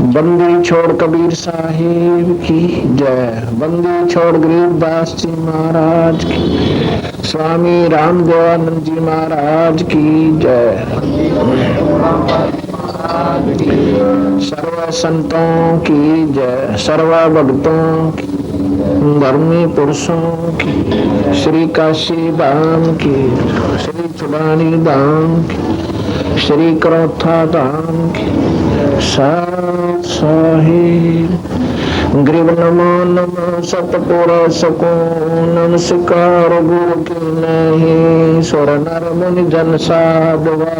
बंदी छोड़ कबीर साहिब की जय। बंदी छोड़ गरीबदास जी महाराज की। स्वामी रामदेवानंद जी महाराज की जय। सर्व संतों की जय। सर्व भक्तों की, धर्मी पुरुषों की, श्री काशी धाम की, श्री चुड़ानी धाम की, श्री करौथा धाम की, साहिब ग्रीव नमो नमो सतपुरुष को नमस्कार गुरु की नहीं सुर नर मुनि जन साधुआ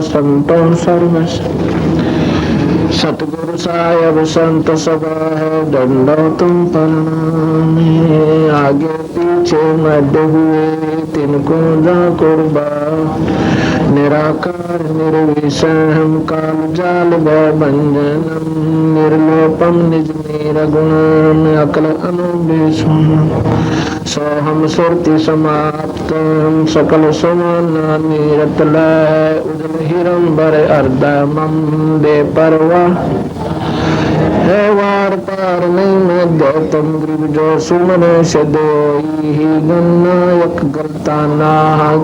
संतों सर्व सतगुरु साहेब संत सभा है दंडो तुम प्रणाम। आगे पीछे मध्य हुए तिनको जा कुर्बा निराकार निर्विषम काल जाल भंजनम निर्लोपम निज निर्गुणम अकल अनुदेशम सोहम सुरति समाप्तम सकल समाना निरत लय उदल हिरंबर अर्धमम बेपरवा है वार पार नहीं मैं गौतम ग्रीव जो सुमन से दोई गणनायक गलता ना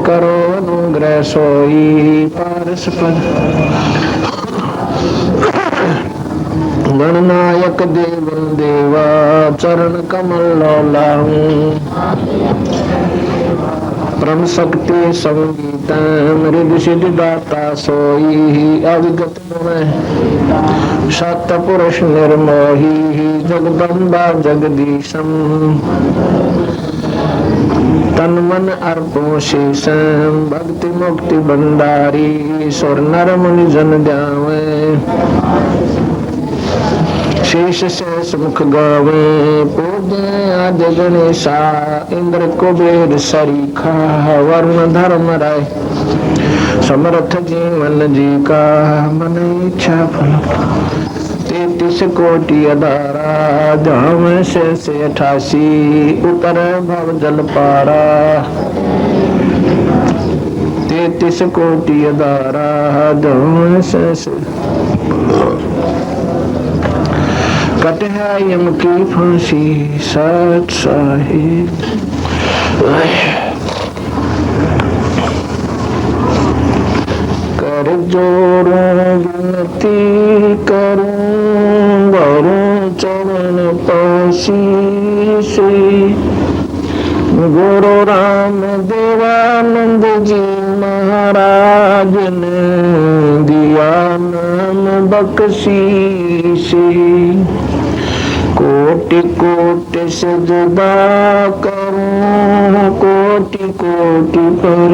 करो अनुग्रह सोई पारस पद गणनायक देवन देवा चरण कमल लौलाऊं परम शक्ति संगीत मृद सिद्ध दाता सोई अविगत गुण सत पुरुष निर्मोही जगदम्बा जगदीशम तन मन अर्पो शेषम भक्ति मुक्ति भंडारी सुर नर मुनि जन ध्यावे शेष शेष मुख गावे पूज्य आद्य गणेशा इंद्र कुबेर सरीखा वर्ण धर्म राय समर्थ जीवन जी का मन इच्छा फल 33 कोटि अधारा धाम से 88 उतर भव जल पारा 33 कोटि अधारा धाम से कट है यम की फांसी सत साहिब कर जोड़ों विनती करूं भरूं चरण पासी से गुरु राम देवानंद जी महाराज ने दिया नाम बख्शी से कोटि कोटि सजदा करूं कोटि कोटि पर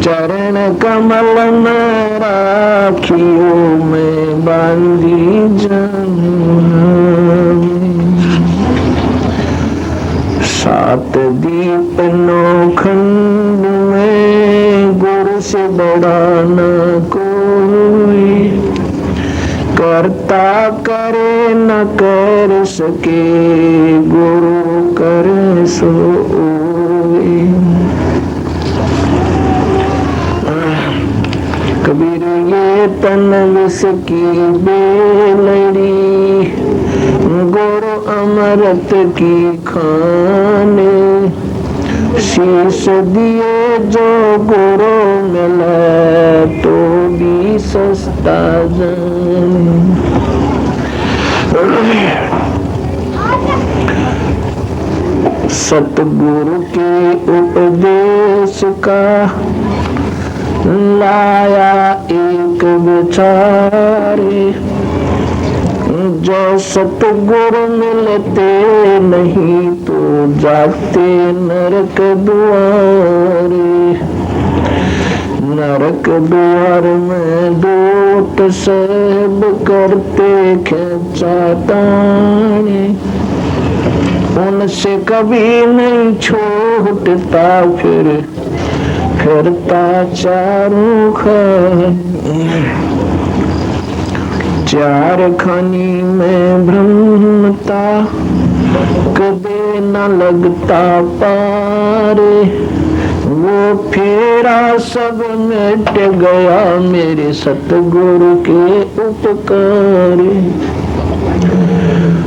चरण कमल में राखियो में बांधी सात दीप नौखंड में गुरु से बड़ा न कोई करता करे न कर सके गुरु करे सोई कबीर ये तन विष की बेलड़ी गुरु अमृत की खाने शीश दिए जो गुरु मिले तो भी सस्ता जाने सतगुरु के उपदेश का लाया एक विचारे जो सतगुरु मिलते नहीं तो जाते नरक द्वारे नरक द्वार में दूत सब करते खिंचाताने उनसे कभी नहीं छूटता फिरता चारों चार खानी में भ्रमता कदे न लगता पारे वो फेरा सब मिट गया मेरे सतगुरु के उपकार।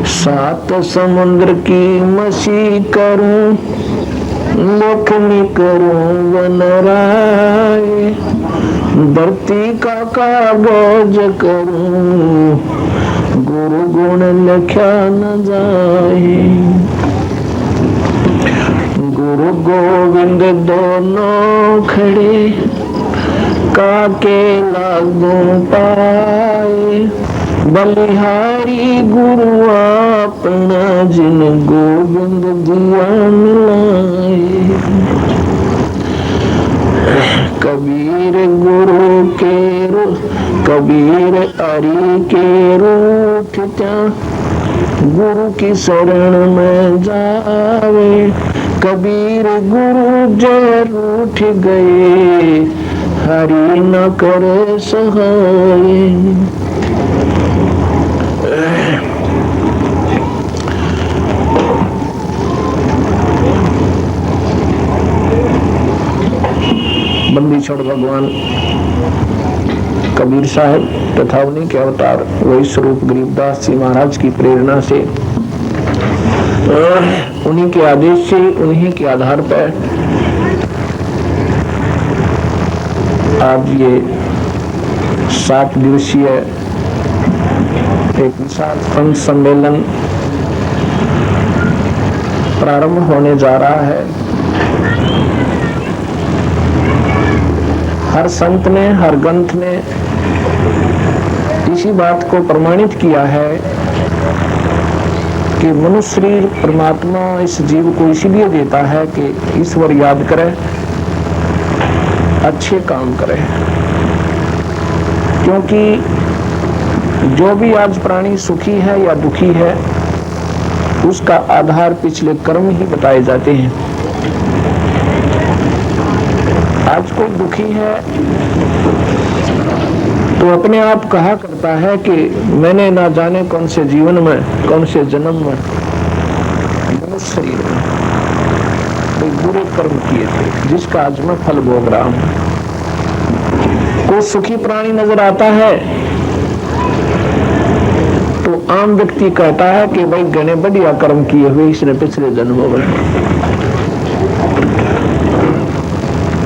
सात समुद्र की मसी करूं, लेखनी करूं वनराय, धरती का कागज करूं, गुरु गुण लिखा न जाए। गुरु गोविंद दोनों खड़े, काके लागू पाए, बलिहारी गुरु अपना जिन गोविंद दिया मिलाए। कबीर गुरु के कबीर अरि के रूठ त्या, गुरु की शरण में जावे। कबीर गुरु जय रूठ गए, हरि न करे सहाय। बंदी छोड़ भगवान कबीर साहब तथा उन्हीं के अवतार वही स्वरूप गरीबदास जी महाराज की प्रेरणा से, उन्हीं के आदेश से, उन्हीं के आधार पर आज ये 7 दिवसीय एक विशाल संत सम्मेलन प्रारंभ होने जा रहा है। हर संत ने, हर ग्रंथ ने इसी बात को प्रमाणित किया है कि मनुष्य शरीर परमात्मा इस जीव को इसीलिए देता है कि ईश्वर याद करे, अच्छे काम करे। क्योंकि जो भी आज प्राणी सुखी है या दुखी है, उसका आधार पिछले कर्म ही बताए जाते हैं। आज कोई दुखी है तो अपने आप कहा करता है कि मैंने ना जाने कौन से जीवन में, कौन से जन्म में, मनुष्य शरीर में कोई बुरे कर्म किए थे, जिसका आज मैं फल भोग रहा हूं। कोई सुखी प्राणी नजर आता है तो आम व्यक्ति कहता है कि भाई घने बढ़िया कर्म किए हुए इसने पिछले जन्मों में।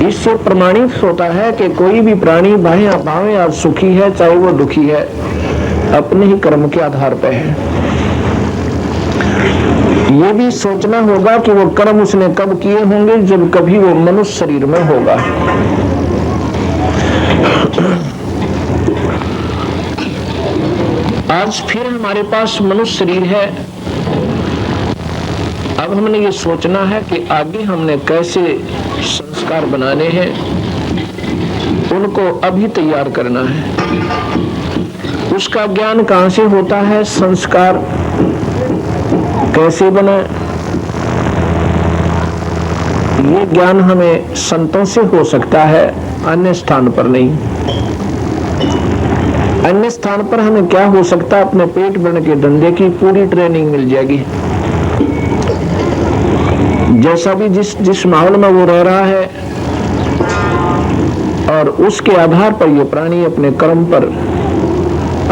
इससे प्रमाणित होता है कि कोई भी प्राणी भाया भावे आज सुखी है चाहे वो दुखी है, अपने ही कर्म के आधार पर है। ये भी सोचना होगा कि वो कर्म उसने कब किए होंगे, जब कभी वो मनुष्य शरीर में होगा। आज फिर हमारे पास मनुष्य शरीर है। अब हमने ये सोचना है कि आगे हमने कैसे संस्कार बनाने हैं, उनको अभी तैयार करना है। उसका ज्ञान कहां से होता है, संस्कार कैसे बने, ये ज्ञान हमें संतों से हो सकता है, अन्य स्थान पर नहीं। अन्य स्थान पर हमें क्या हो सकता है, अपने पेट भरने के धंधे की पूरी ट्रेनिंग मिल जाएगी। जैसा भी जिस माहौल में वो रह रहा है और उसके आधार पर ये प्राणी अपने कर्म पर,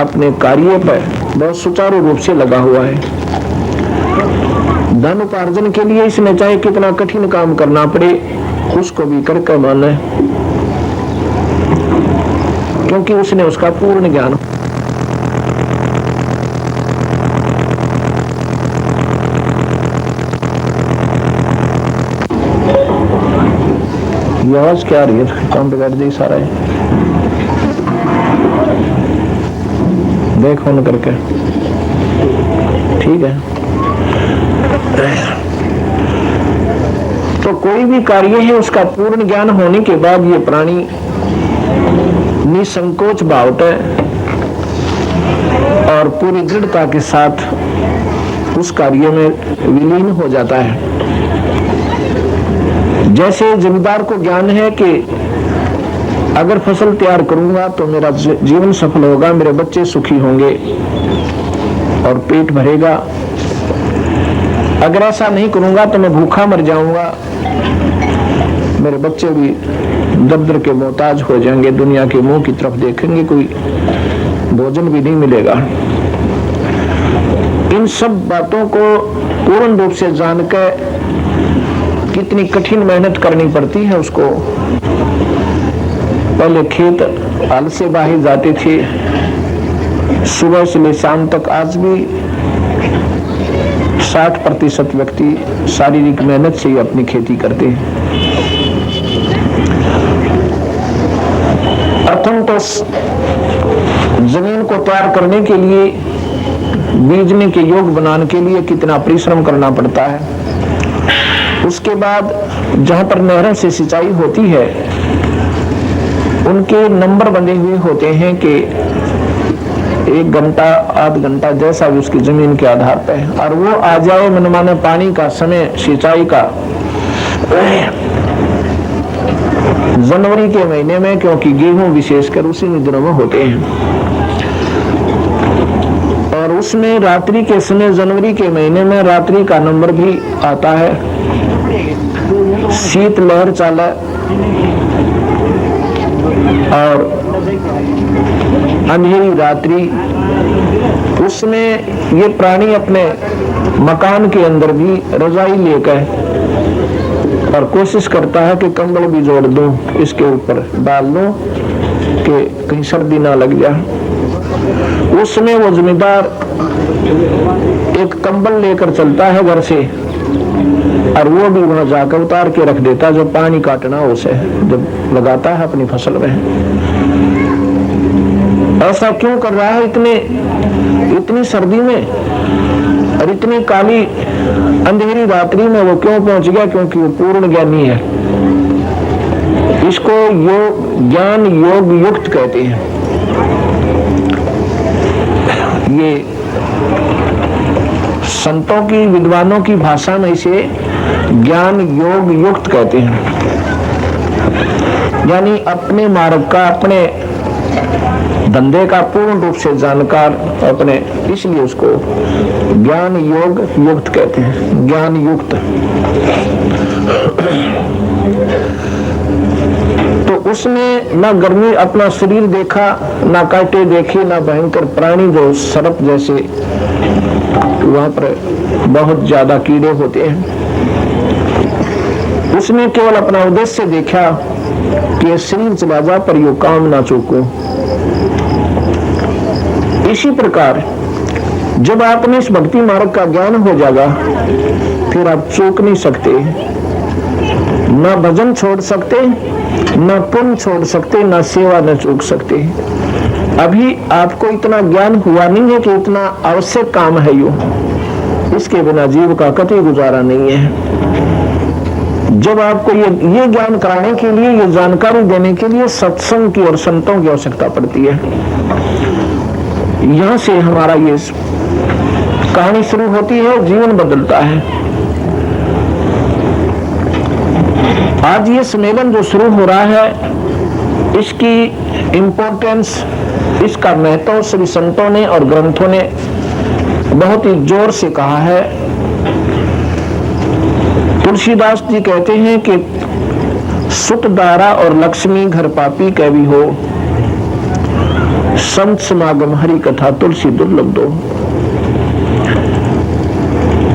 अपने कार्य पर बहुत सुचारू रूप से लगा हुआ है। धन उपार्जन के लिए इसने चाहे कितना कठिन काम करना पड़े, उसको भी करके माना है, क्योंकि उसने उसका पूर्ण ज्ञान। ये आवाज क्या आ रही है, काम बिगाड़ दी सारा है। देख फोन करके, ठीक है। तो कोई भी कार्य है उसका पूर्ण ज्ञान होने के बाद ये प्राणी निसंकोच भावते और पूरी दृढ़ता के साथ उस कार्य में विलीन हो जाता है। जैसे जमींदार को ज्ञान है कि अगर फसल तैयार करूंगा तो मेरा जीवन सफल होगा, मेरे बच्चे सुखी होंगे और पेट भरेगा, अगर ऐसा नहीं करूंगा तो मैं भूखा मर जाऊंगा। मेरे बच्चे भी दर के मोहताज हो जाएंगे, दुनिया के मुंह की तरफ देखेंगे, कोई भोजन भी नहीं मिलेगा। इन सब बातों को पूर्ण रूप से जानकर कितनी कठिन मेहनत करनी पड़ती है उसको। पहले खेत हल से बाहर जाते थे, सुबह से ले शाम तक। आज भी 60% व्यक्ति शारीरिक मेहनत से ही अपनी खेती करते हैं। प्रथम तो जमीन को तैयार करने के लिए, बीजने के योग बनाने के लिए कितना परिश्रम करना पड़ता है। उसके बाद जहां पर नहरों से सिंचाई होती है, उनके नंबर बने हुए होते हैं कि 1 घंटा, आध घंटा, जैसा भी उसकी जमीन के आधार पर है। और वो आ जाए मनमाने पानी का समय सिंचाई का जनवरी के महीने में, क्योंकि गेहूं विशेषकर उसी दिनों में होते हैं। और उसमें रात्रि के समय, जनवरी के महीने में रात्रि का नंबर भी आता है। शीत लहर चाला और अंधेरी रात्रि, उसमें ये प्राणी अपने मकान के अंदर भी रजाई लेकर और कोशिश करता है कि कंबल भी जोड़ दूं, इसके ऊपर डाल दूं कि कहीं सर्दी ना लग जाए। उसमें वो जमींदार एक कंबल लेकर चलता है घर से, और वो भी वहां जाकर उतार के रख देता जो पानी काटना उसे जब लगाता है अपनी फसल में। ऐसा क्यों कर रहा है इतनी सर्दी में और इतनी काली अंधेरी रात्रि में? वो क्यों पहुंच गया? क्योंकि वो पूर्ण ज्ञानी है। इसको ज्ञान योग युक्त कहते हैं। ये संतों की, विद्वानों की भाषा में इसे ज्ञान योग युक्त कहते हैं। यानी अपने मार्ग का, अपने धंधे का पूर्ण रूप से जानकार, अपने, इसलिए उसको ज्ञान योग युक्त कहते हैं, ज्ञान युक्त। तो उसने ना गर्मी अपना शरीर देखा, ना कांटे देखे, ना भयंकर प्राणी जो सर्प जैसे, वहां पर बहुत ज्यादा कीड़े होते हैं। उसने केवल अपना उद्देश्य देखा कि शरीर चला जा पर यो काम ना चूको। इसी प्रकार जब आपने इस भक्ति मार्ग का ज्ञान हो जाएगा, फिर आप चूक नहीं सकते, ना भजन छोड़ सकते, ना पुण्य छोड़ सकते, ना सेवा न चूक सकते। अभी आपको इतना ज्ञान हुआ नहीं है कि इतना आवश्यक काम है यो, इसके बिना जीव का कतई गुजारा नहीं है। जब आपको ये ज्ञान कराने के लिए, ये जानकारी देने के लिए सत्संग की और संतों की आवश्यकता पड़ती है। यहां से हमारा ये कहानी शुरू होती है, जीवन बदलता है। आज ये सम्मेलन जो शुरू हो रहा है, इसकी इम्पोर्टेंस, इसका महत्व सभी संतों ने और ग्रंथों ने बहुत ही जोर से कहा है। तुलसीदास जी कहते हैं कि सुत दारा और लक्ष्मी घर पापी कै भी हो, संत समागम हरि कथा तुलसी दुर्लभ दो।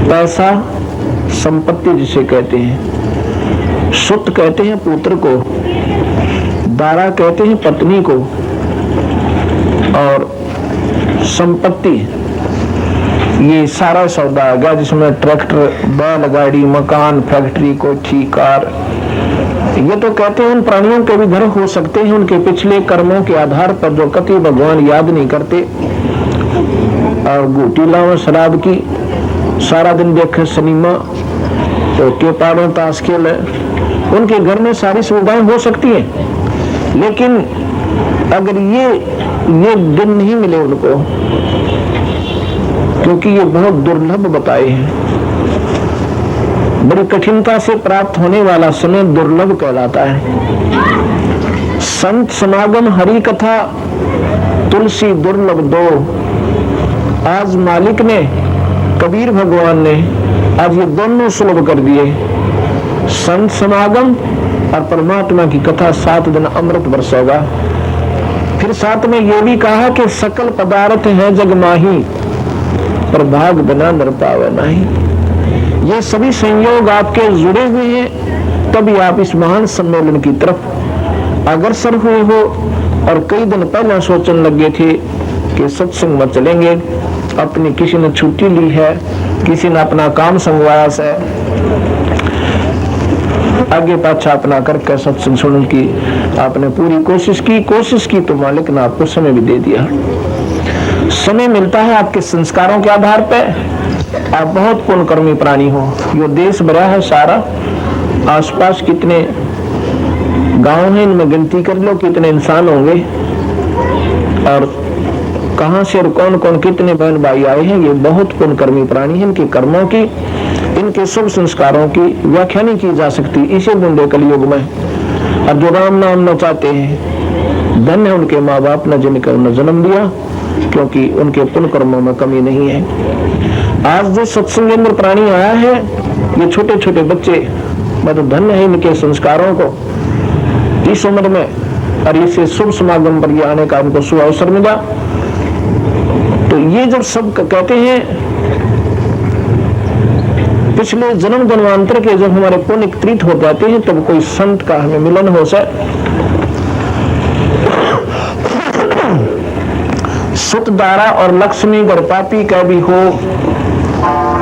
पैसा संपत्ति जिसे कहते हैं, सुत कहते हैं पुत्र को, दारा कहते हैं पत्नी को, और संपत्ति ये सारा सौदा आ गया जिसमें ट्रैक्टर, बैलगाड़ी, मकान, फैक्ट्री, कोठी, कार। ये तो कहते हैं उन प्राणियों के भी घर हो सकते हैं उनके पिछले कर्मों के आधार पर, जो कति भगवान याद नहीं करते और गोटी लाओ शराब की, सारा दिन देखे सिनेमा, तो के पारों ताश खेल, उनके घर में सारी सुविधाएं हो सकती हैं। लेकिन अगर ये दिन नहीं मिले उनको, क्योंकि ये बहुत दुर्लभ बताए हैं, बड़ी कठिनता से प्राप्त होने वाला समय दुर्लभ कहलाता है। संत समागम हरि कथा तुलसी दुर्लभ दो। आज मालिक ने, कबीर भगवान ने आज ये दोनों सुलभ कर दिए, संत समागम और परमात्मा की कथा 7 दिन अमृत बरसोगा। फिर साथ में ये भी कहा कि सकल पदार्थ है जग माही, पर भाग बिना नर पावे नहीं। ये सभी संयोग आपके जुड़े हुए हैं, तभी आप इस महान सम्मेलन की तरफ अग्रसर हुए हो। और कई दिन पहले सोचने लगे थे कि सत्संग में चलेंगे, अपनी किसी ने छुट्टी ली है, किसी ने अपना काम संगवाया से, आगे पाछा अपना करके सत्संग सुनने की आपने पूरी कोशिश की तो मालिक ने आपको समय भी दे दिया। समय मिलता है आपके संस्कारों के आधार पे। आप बहुत पुण्यकर्मी प्राणी हो। यो देश भरा है सारा, आसपास कितने गांव हैं, इनमें गिनती कर लो कितने इंसान होंगे और कहां से और कौन कौन कितने बहन भाई आए हैं। ये बहुत पुण्यकर्मी प्राणी हैं। इनके कर्मों की, इनके शुभ संस्कारों की व्याख्या नहीं की जा सकती इसे बूंदे कलयुग में। अब जो राम नाम न चाहते हैं, धन्य है उनके माँ बाप ने जिनका उन्हें जन्म दिया, क्योंकि उनके पुण्य कर्मों में कमी नहीं है। आज जो सत्संग प्राणी आया है, ये छोटे छोटे बच्चे, मैं तो धन्य है इनके संस्कारों को इस उम्र में और इसे शुभ समागम पर ये आने का उनको शुभ अवसर मिला। तो ये जब सब कहते हैं पिछले जन्म जन्मांतर के जब हमारे पुण्य कृत हो जाते हैं, तब कोई संत का हमें मिलन हो जाए, सुत दारा और लक्ष्मी गर्पापी का भी हो,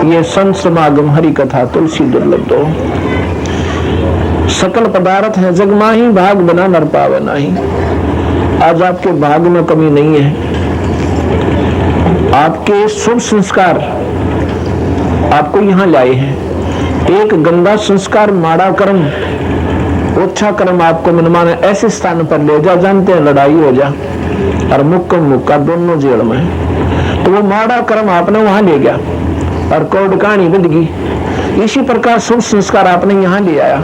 ये संत समागम हरि कथा तुलसी दुर्लभ दो। सकल पदार्थ है जग माही, भाग बना नर पावे नाही। आज आपके भाग में कमी नहीं है। आपके शुभ संस्कार आपको यहाँ लाए हैं। एक गंदा संस्कार, माड़ा कर्म, ओछा कर्म आपको मनमाना ऐसे स्थान पर ले जा, जानते हैं लड़ाई हो जा और मुक्का दोनों जेल में है। तो वो माड़ा कर्म आपने वहां ले गया और कोड कहानी बंद की। इसी प्रकार शुभ संस्कार आपने यहाँ ले आया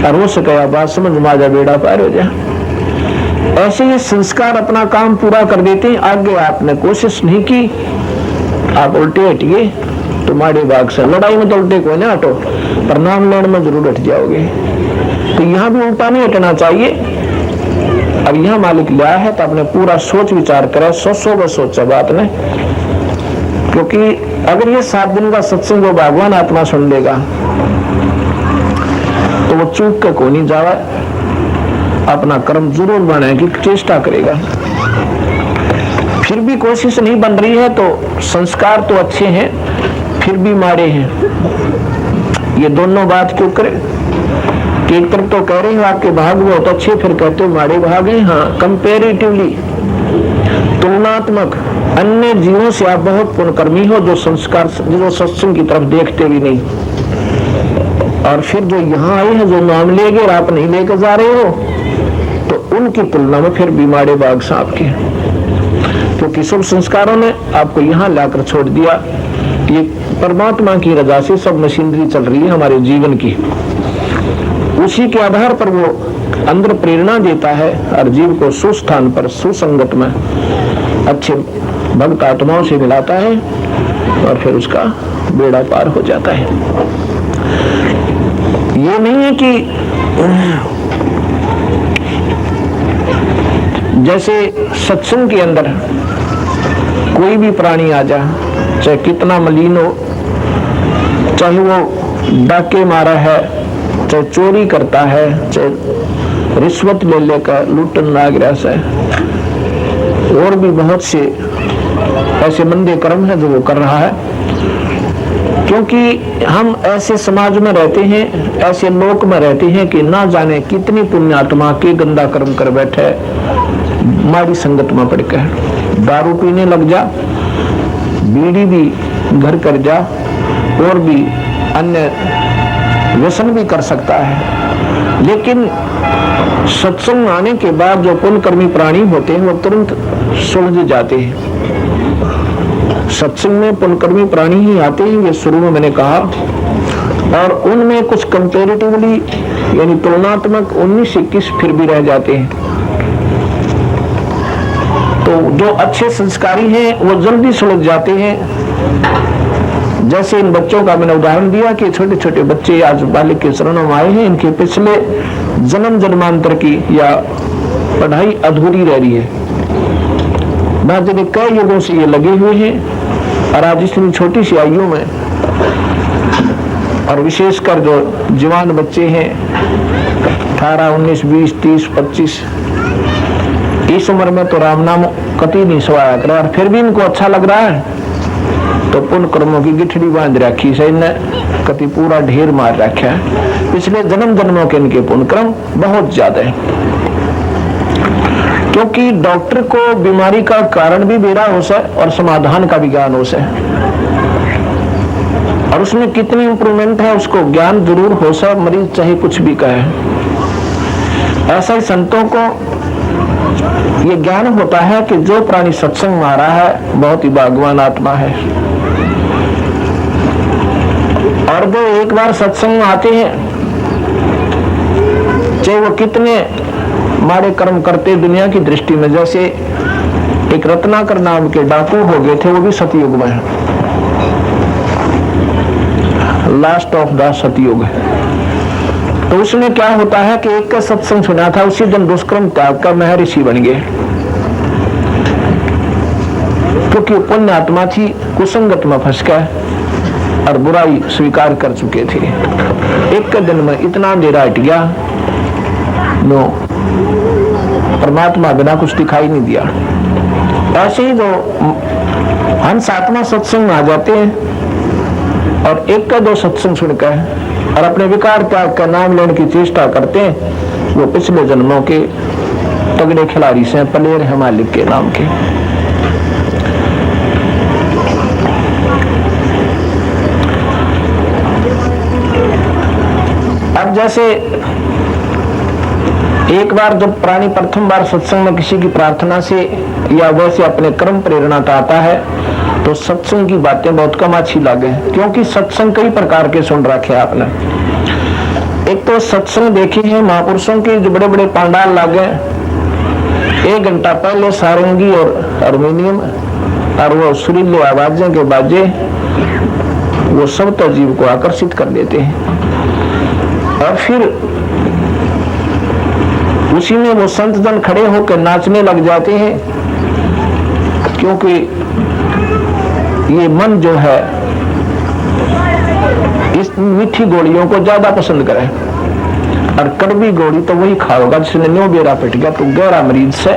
और हो सके बात समझ माजा बेड़ा पार हो जा। ऐसे ये संस्कार अपना काम पूरा कर देते हैं। आगे आपने कोशिश नहीं की, आप उल्टे हटिए तो माड़े भाग से। लड़ाई में तो उल्टे कोई ना हटो, पर नाम लेने में जरूर हट जाओगे। तो यहाँ भी उल्टा नहीं हटना चाहिए। अब यहाँ मालिक लिया है तो आपने पूरा सोच विचार करा, सोचा बात ने, क्योंकि अगर ये 7 दिन का सत्संग वो भगवान आत्मा सुन लेगा तो वो चूक के को नहीं जावा, अपना कर्म जरूर बनाने की चेष्टा करेगा। फिर भी कोशिश नहीं बन रही है तो संस्कार तो अच्छे हैं, फिर भी मारे हैं। ये दोनों बात क्यों करे कि एक तरफ तो कह रहे हो आपके भाग बहुत अच्छे, फिर कहते हो मारे भाग हैं। हाँ, कंपेरेटिवली, तुलनात्मक अन्य जीवों से आप बहुत पुण्यकर्मी हो, जो संस्कार, जो सत्संग की तरफ देखते भी नहीं, और फिर जो यहाँ आए हैं, जो नाम ले गए और आप नहीं लेकर जा रहे हो, तो उनकी तुलना में फिर भी मारे भाग सांप के, क्योंकि शुभ संस्कारों ने आपको यहाँ लाकर छोड़ दिया। ये परमात्मा की रजा से सब मशीनरी चल रही है हमारे जीवन की, उसी के आधार पर वो अंदर प्रेरणा देता है और जीव को सुस्थान पर सुसंगत में अच्छे भक्त आत्माओं से मिलाता है और फिर उसका बेड़ा पार हो जाता है। ये नहीं है कि जैसे सत्संग के अंदर कोई भी प्राणी आ जा, चाहे कितना मलिन हो, चाहे वो डाके मारा है, चाहे चोरी करता है, चाहे रिश्वत ले लेकर लूटन नागरास है, और भी बहुत से ऐसे मंदे कर्म है जो वो कर रहा है, क्योंकि हम ऐसे समाज में रहते हैं, ऐसे लोक में रहते हैं कि ना जाने कितनी पुण्यात्मा के गंदा कर्म कर बैठे, माड़ी संगत में पड़कर दारू पीने लग जा, बीड़ी भी घर कर जा, और भी अन्य व्यसन भी कर सकता है। लेकिन सत्संग आने के बाद जो पुण्यकर्मी प्राणी होते हैं वो तुरंत सुलझ जाते हैं। सत्संग में पुण्यकर्मी प्राणी ही आते हैं, ये शुरू में मैंने कहा, और उनमें कुछ कंपेरेटिवली यानी तुलनात्मक 19-21 फिर भी रह जाते हैं। तो जो अच्छे संस्कारी हैं वो जल्दी सुलझ जाते हैं, जैसे इन बच्चों का मैंने उदाहरण दिया कि छोटे छोटे बच्चे आज बालिक के शरणों में आए हैं, इनके पिछले जन्म जन्मांतर की या पढ़ाई अधूरी रह रही है। ना जाने कई युगों से ये लगे हुए हैं और आज इतनी छोटी सी आयु में, और विशेषकर जो जवान बच्चे हैं 18, 19, 20, 30, 25, इस उम्र में तो राम नाम कति नहीं सवाया कर, और फिर भी इनको अच्छा लग रहा है तो पुण्य कर्मों की गिठड़ी बांध रखी से इन्हें कति पूरा ढेर मार रखा है। पिछले जन्म जन्मों के इनके पुण्य कर्म बहुत ज्यादा है, क्योंकि डॉक्टर को बीमारी का कारण भी बेरा हो से और समाधान का भी ज्ञान हो से, और उसमें कितनी इंप्रूवमेंट है उसको ज्ञान जरूर हो सा, मरीज चाहे कुछ भी कहे। ऐसा ही संतों को ये ज्ञान होता है कि जो प्राणी सत्संग में आ रहा है बहुत ही भाग्यवान आत्मा है, और जो एक बार सत्संग में आते हैं चाहे वो कितने माड़े कर्म करते दुनिया की दृष्टि में, जैसे एक रत्नाकर नाम के डाकू हो गए थे, वो भी सतयुग में है, लास्ट ऑफ द सतयुग है। तो उसमें क्या होता है कि एक का सत्संग सुना था, उसी दिन दुष्कर्म त्याग कर महर्षि बन गए, क्योंकि पुण्य आत्मा थी, कुसंगत में फंस गए और बुराई स्वीकार कर चुके थे। एक के दिन में इतना अंधेरा हट गया, नो परमात्मा बिना कुछ दिखाई नहीं दिया। ऐसे ही जो हंस आत्मा सत्संग में आ जाते हैं और एक का दो सत्संग सुनकर और अपने विकार त्याग का नाम लेने की चेष्टा करते हैं, वो पिछले जन्मों के तगड़े खिलाड़ी से पलेर है मालिक के नाम के। अब जैसे एक बार जब प्राणी प्रथम बार सत्संग में किसी की प्रार्थना से या वैसे अपने कर्म प्रेरणा आता है तो सत्संग की बातें बहुत कम अच्छी लगे, क्योंकि सत्संग कई प्रकार के सुन रखे आपने। एक तो सत्संग देखे हैं महापुरुषों के जो बड़े बड़े पांडाल लागे, 1 घंटा पहले सारंगी और हारमोनियम और वो सुरीले आवाजें के बाजे वो सब तो जीव को आकर्षित कर देते हैं, और फिर उसी में वो संत जन खड़े होकर नाचने लग जाते हैं, क्योंकि ये मन जो है इस मीठी गोलियों को ज्यादा पसंद करे, और कड़वी गोली तो वही खाओगा जिसने न्यो बेरा पिट गया तो गहरा मरीज से,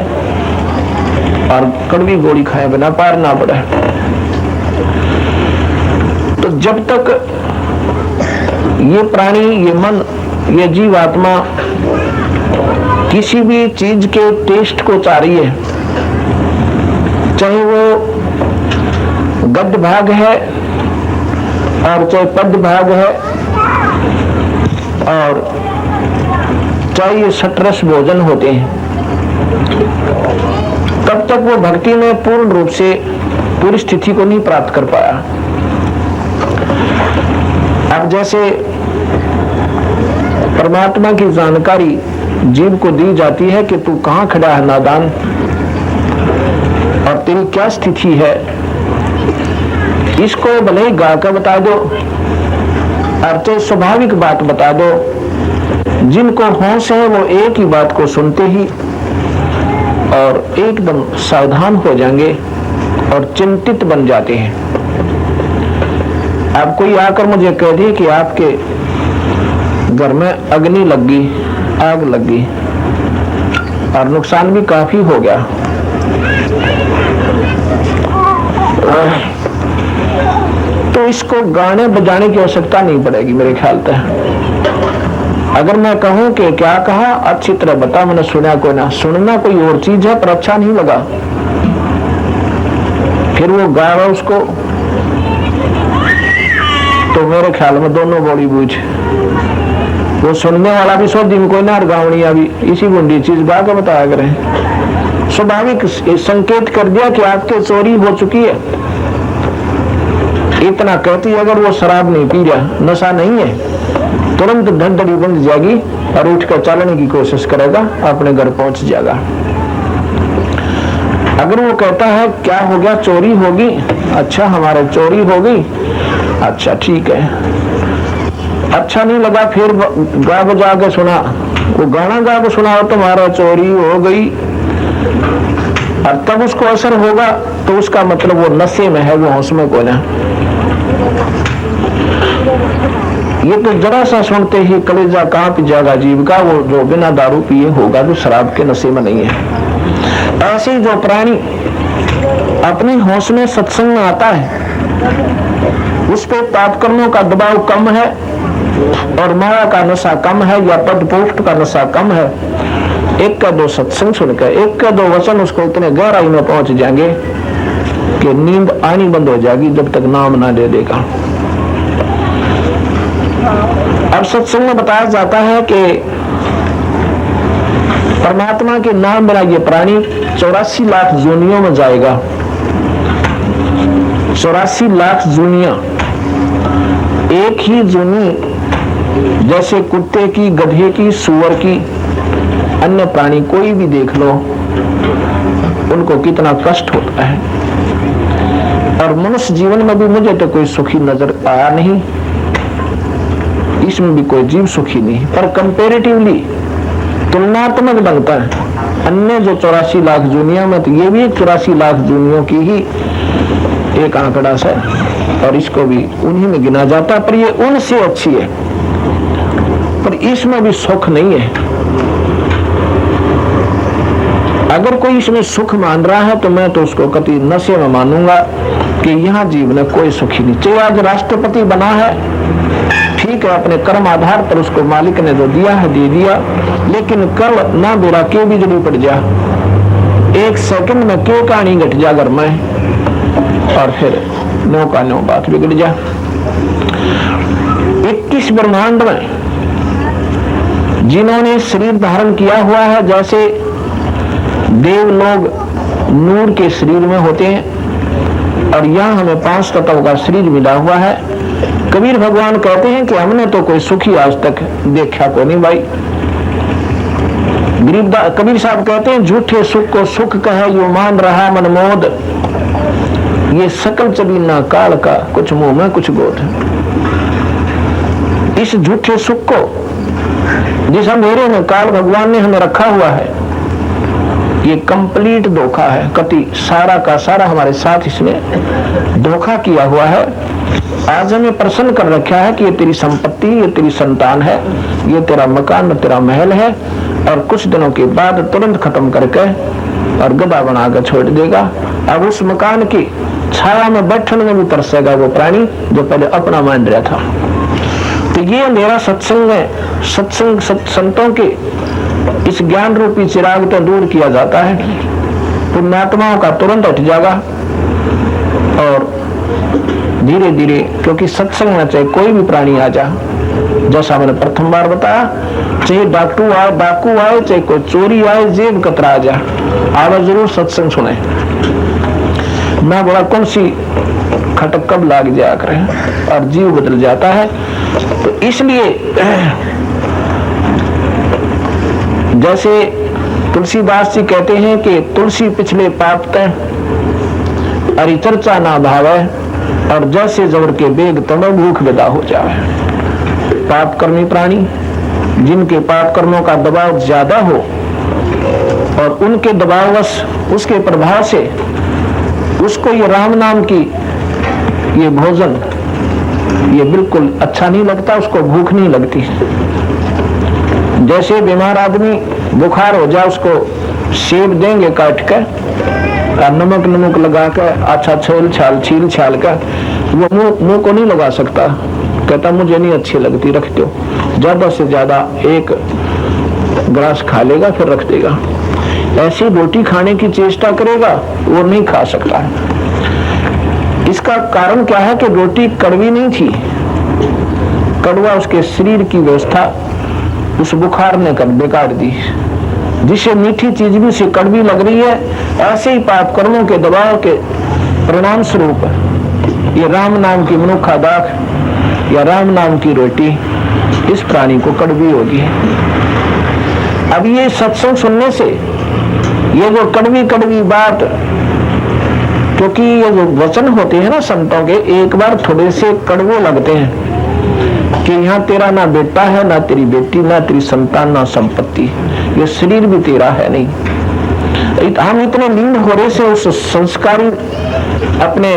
और कड़वी गोली खाए बिना पार ना पड़े। तो जब तक ये प्राणी, ये मन, ये जीव आत्मा किसी भी चीज के टेस्ट को चाह रही है, चाहे वो गद्य भाग है और चाहे पद्य भाग है और चाहे ये सटरस भोजन होते हैं, तब तक वो भक्ति में पूर्ण रूप से पूरी स्थिति को नहीं प्राप्त कर पाया। अब जैसे परमात्मा की जानकारी जीव को दी जाती है कि तू कहां खड़ा है नादान, और तेरी क्या स्थिति है, इसको भले ही गा कर बता दो और चाहे स्वाभाविक बात बता दो, जिनको होश है वो एक ही बात को सुनते ही और एकदम सावधान हो जाएंगे और चिंतित बन जाते हैं। अब कोई आकर मुझे कह दे कि आपके घर में अग्नि लग गई, आग लगी और नुकसान भी काफी हो गया, तो इसको गाने बजाने की आवश्यकता नहीं पड़ेगी मेरे ख्याल से। अगर मैं कहूं कि क्या कहा, अच्छी तरह बता, मैंने सुना कोई ना, सुनना कोई और चीज है पर अच्छा नहीं लगा, फिर वो गाया उसको, तो मेरे ख्याल में दोनों बॉडी बूझ, वो सुनने वाला भी सो दिन कोई ना, और गावड़िया भी इसी बुंदी चीज गा के बताया करें। स्वाभाविक संकेत कर दिया कि आपके चोरी हो चुकी है, इतना कहती अगर वो शराब नहीं पी रहा, नशा नहीं है, तुरंत धड़धड़ी बंद जाएगी और उठकर चलने की कोशिश करेगा, अपने घर पहुंच जाएगा। अगर वो कहता है क्या हो गया, चोरी होगी, अच्छा हमारे चोरी हो गई, अच्छा ठीक है, अच्छा नहीं लगा, फिर गा बजा के सुना, वो गाना गा के सुना हो तुम्हारा चोरी हो गई, और तब उसको असर होगा तो उसका मतलब वो नशे में है, वो होश में को ना। ये तो जरा सा सुनते ही कलेजा कांप जाएगा जीव का, वो जो बिना दारू पिए होगा जो शराब के नशे में नहीं है। ऐसे ही जो प्राणी अपने होश में सत्संग में आता है, उस पे पाप कर्मों का दबाव कम है और माया का नशा कम है या पद पोस्ट का नशा कम है। एक का दो सत्संग सुनकर, एक का दो वचन उसको इतने गहराई में पहुंच जाएंगे कि नींद आनी बंद हो जाएगी जब तक नाम ना दे देगा। अब सत्संग में बताया जाता है कि परमात्मा के नाम बिना ये प्राणी 84 लाख जोनियों में जाएगा। 84 लाख जोनियां, एक ही जोनी जैसे कुत्ते की, गधे की, सुअर की, अन्य प्राणी कोई भी देख लो उनको कितना कष्ट होता है। और मनुष्य जीवन में भी मुझे तो कोई सुखी नजर आया नहीं, इसमें भी कोई जीव सुखी नहीं, पर कंपैरेटिवली तुलनात्मक बनता है अन्य जो 84 लाख दुनिया में, तो ये भी 84 लाख दुनिया की ही एक आंकड़ा है और इसको भी उन्हीं में गिना जाता है, पर ये उनसे अच्छी है, पर इसमें भी सुख नहीं है। अगर कोई इसमें सुख मान रहा है तो मैं तो उसको कति नशे में मानूंगा कि यहाँ जीव ने कोई सुखी नहीं। चाहे आज राष्ट्रपति बना है, ठीक है, अपने कर्म आधार पर उसको मालिक ने जो दिया है दे दिया, लेकिन कल ना बुरा क्यों बिजली पड़ जा, एक सेकंड में क्यों कहानी घट जा घर में, और फिर नो का नो बात बिगड़ जा। 21 ब्रह्मांड में जिन्होंने शरीर धारण किया हुआ है, जैसे देव लोग नूर के शरीर में होते हैं और यहाँ हमें 5 तत्व का शरीर मिला हुआ है। कबीर भगवान कहते हैं कि हमने तो कोई सुखी आज तक देखा को नहीं भाई। कबीर साहब कहते हैं झूठे सुख को सुख कहे यो मान रहा मनमोद, ये सकल चबीना काल का कुछ मुंह में कुछ गोद। इस झूठे सुख को जिस अंधेरे में काल भगवान ने हमें रखा हुआ है, ये कंप्लीट धोखा है। कति सारा का सारा हमारे साथ इसने धोखा किया हुआ है। आज हमें प्रसन्न कर रखा है कि ये तेरी संपत्ति, ये तेरी संतान है, ये तेरा मकान, तेरा महल है, और कुछ दिनों के बाद तुरंत खत्म करके और गदा बना कर छोड़ देगा। अब उस मकान की छाया में बैठने में भी तरसेगा वो प्राणी जो पहले अपना मान रहा था। तो ये मेरा सत्संग है। सत्संग संतों के इस ज्ञान रूपी चिराग तो दूर किया जाता है, पुण्यात्माओं का तुरंत हट जाएगा। और धीरे धीरे, क्योंकि सत्संग में चाहे कोई भी प्राणी आ जा, जैसा मैंने प्रथम बार बताया, चाहे डाकू आए, चाहे कोई चोरी आए, जेब कतरा आ जा, आवा जरूर सत्संग सुने। मैं बड़ा कौन सी खटक कब लाग जाया करे और जीव बदल जाता है। तो इसलिए जैसे तुलसीदास जी कहते हैं कि तुलसी पिछले पाप तय अरि चर्चा ना भावे, और जैसे जबर के बेग तब भूख विदा हो जाए। पाप कर्मी प्राणी जिनके पाप कर्मों का दबाव ज्यादा हो और उनके दबाववश, उसके प्रभाव से उसको ये राम नाम की ये भोजन ये बिल्कुल अच्छा नहीं लगता, उसको भूख नहीं लगती। जैसे बीमार आदमी बुखार हो जाए, उसको सेब देंगे काट कर और नमक लगा कर अच्छा छील छाल कर, वो मुंह को नहीं लगा सकता, कहता मुझे नहीं अच्छी लगती, रख दो। ज्यादा से ज्यादा एक ग्लास खा लेगा फिर रख देगा। ऐसी रोटी खाने की चेष्टा करेगा, वो नहीं खा सकता है। इसका कारण क्या है कि रोटी कड़वी नहीं थी, कड़वा उसके शरीर की व्यवस्था उस बुखार ने कर बेकार दी। जिसे मीठी चीज भी उसे कड़वी लग रही है, ऐसे ही पाप कर्मों के दबाव के परिणाम स्वरूप ये राम नाम की मनुखा दाख या राम नाम की रोटी इस प्राणी को कड़वी होगी। अब ये सत्संग सुनने से ये जो कड़वी बात क्योंकि ये जो वचन होते हैं ना संतों के, एक बार थोड़े से कड़वे लगते हैं कि यहाँ तेरा ना बेटा है, ना तेरी बेटी, ना तेरी संतान, ना संपत्ति, ये शरीर भी तेरा है नहीं। हम इतने लीन हो रहे से उस संस्कारी अपने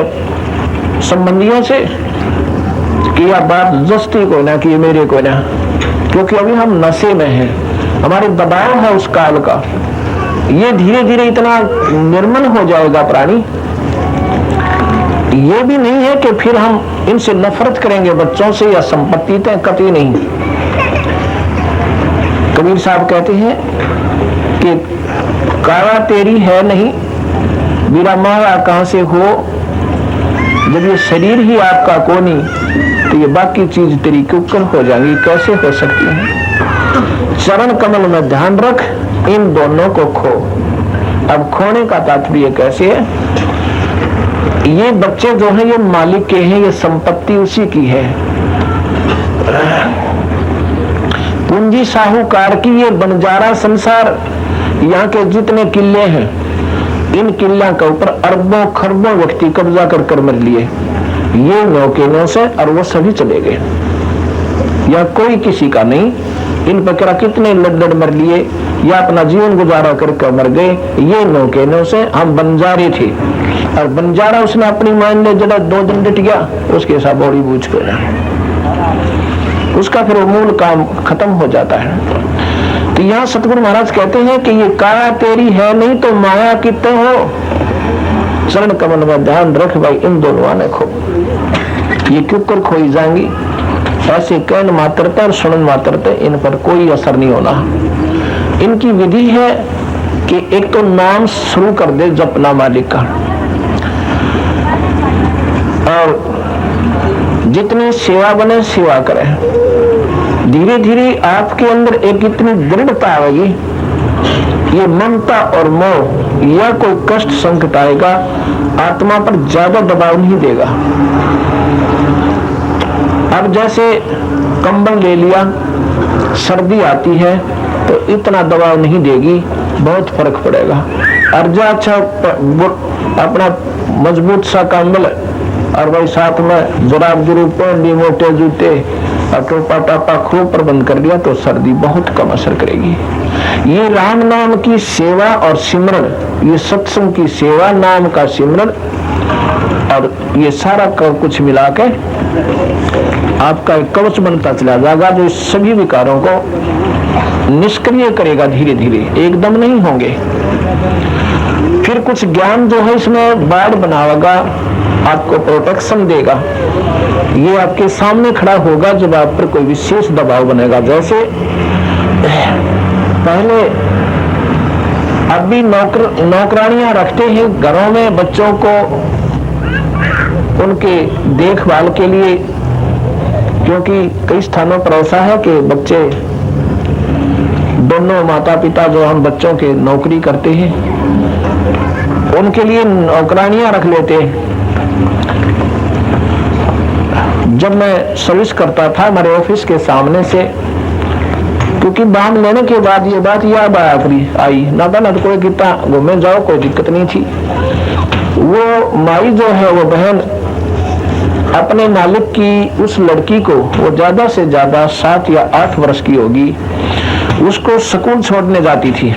संबंधियों से कि यह बात जस्ती को ना कि मेरे को ना, क्योंकि अभी हम नशे में हैं, हमारे दबाव है उस काल का। ये धीरे धीरे इतना निर्मल हो जाएगा प्राणी, ये भी नहीं है कि फिर हम इनसे नफरत करेंगे बच्चों से या संपत्ति से, कतई नहीं। कबीर साहब कहते हैं कि काया तेरी है नहीं, मेरा माया कहां से हो, जब ये शरीर ही आपका को नहीं तो ये बाकी चीज तेरी क्यों हो जाएंगी, कैसे हो सकती है। चरण कमल में ध्यान रख, इन दोनों को खो। अब खोने का तात्पर्य कैसे है, ये बच्चे जो हैं ये मालिक के हैं, ये संपत्ति उसी की है। पूंजी साहूकार की ये बंजारा संसार, यहाँ के जितने किले हैं, इन किला के ऊपर अरबों खरबों व्यक्ति कब्जा कर कर मर लिए, ये नौकेनों से, और वो सभी चले गए, या कोई किसी का नहीं। इन पर कितने लड़ मर लिए या अपना जीवन गुजारा करके मर गए, ये नौकेनों से। हम बंजारे थे, और बंजारा उसने अपनी मान ले जरा 2 दिन डट गया, उसके साथ बॉडी बूझ कर उसका फिर वो मूल काम खत्म हो जाता है। तो यहाँ सतगुरु महाराज कहते हैं कि ये काया तेरी है नहीं तो माया कितने हो, चरण कमल में ध्यान रख भाई, इन दोनों ने खो, ये क्यों कर खोई जाएंगी। ऐसे कहन मात्रता और सुनन मात्रता इन पर कोई असर नहीं होना। इनकी विधि है कि एक तो नाम शुरू कर दे जपना मालिक का, और जितनी सेवा बने सेवा करें। धीरे धीरे आपके अंदर एक इतनी दृढ़ता आएगी, ये ममता और मोह या कोई कष्ट संकट आएगा, आत्मा पर ज्यादा दबाव नहीं देगा। अब जैसे कंबल ले लिया, सर्दी आती है तो इतना दबाव नहीं देगी, बहुत फर्क पड़ेगा। और जो अच्छा अपना मजबूत सा कंबल और भाई साथ में जुराब जुरूब पहन ली, मोटे जूते और टोपा टापा खूब प्रबंध कर लिया तो सर्दी बहुत कम असर करेगी। ये राम नाम की सेवा और सिमरन, ये सत्संग की सेवा, नाम का सिमरन, और ये सारा कुछ मिला के आपका एक कवच बनता चला जाएगा, जो सभी विकारों को निष्क्रिय करेगा। धीरे धीरे, एकदम नहीं होंगे। फिर कुछ ज्ञान जो है इसमें बाढ़ बनाएगा, आपको प्रोटेक्शन देगा। ये आपके सामने खड़ा होगा जब आप पर कोई विशेष दबाव बनेगा। जैसे पहले अभी नौकरानियां रखते हैं घरों में बच्चों को उनके देखभाल के लिए, क्योंकि कई स्थानों पर ऐसा है कि बच्चे दोनों माता पिता जो हम बच्चों के नौकरी करते हैं उनके लिए नौकरानियां रख लेते हैं। जब मैं सर्विस करता था हमारे ऑफिस के सामने से, क्योंकि बांध लेने के बाद ये बात याद आई ना बना तो कोई कितना घूमे जाओ, कोई दिक्कत नहीं थी। वो माई जो है वो बहन अपने मालिक की उस लड़की को, वो ज्यादा से ज्यादा 7 या 8 वर्ष की होगी, उसको स्कूल छोड़ने जाती थी।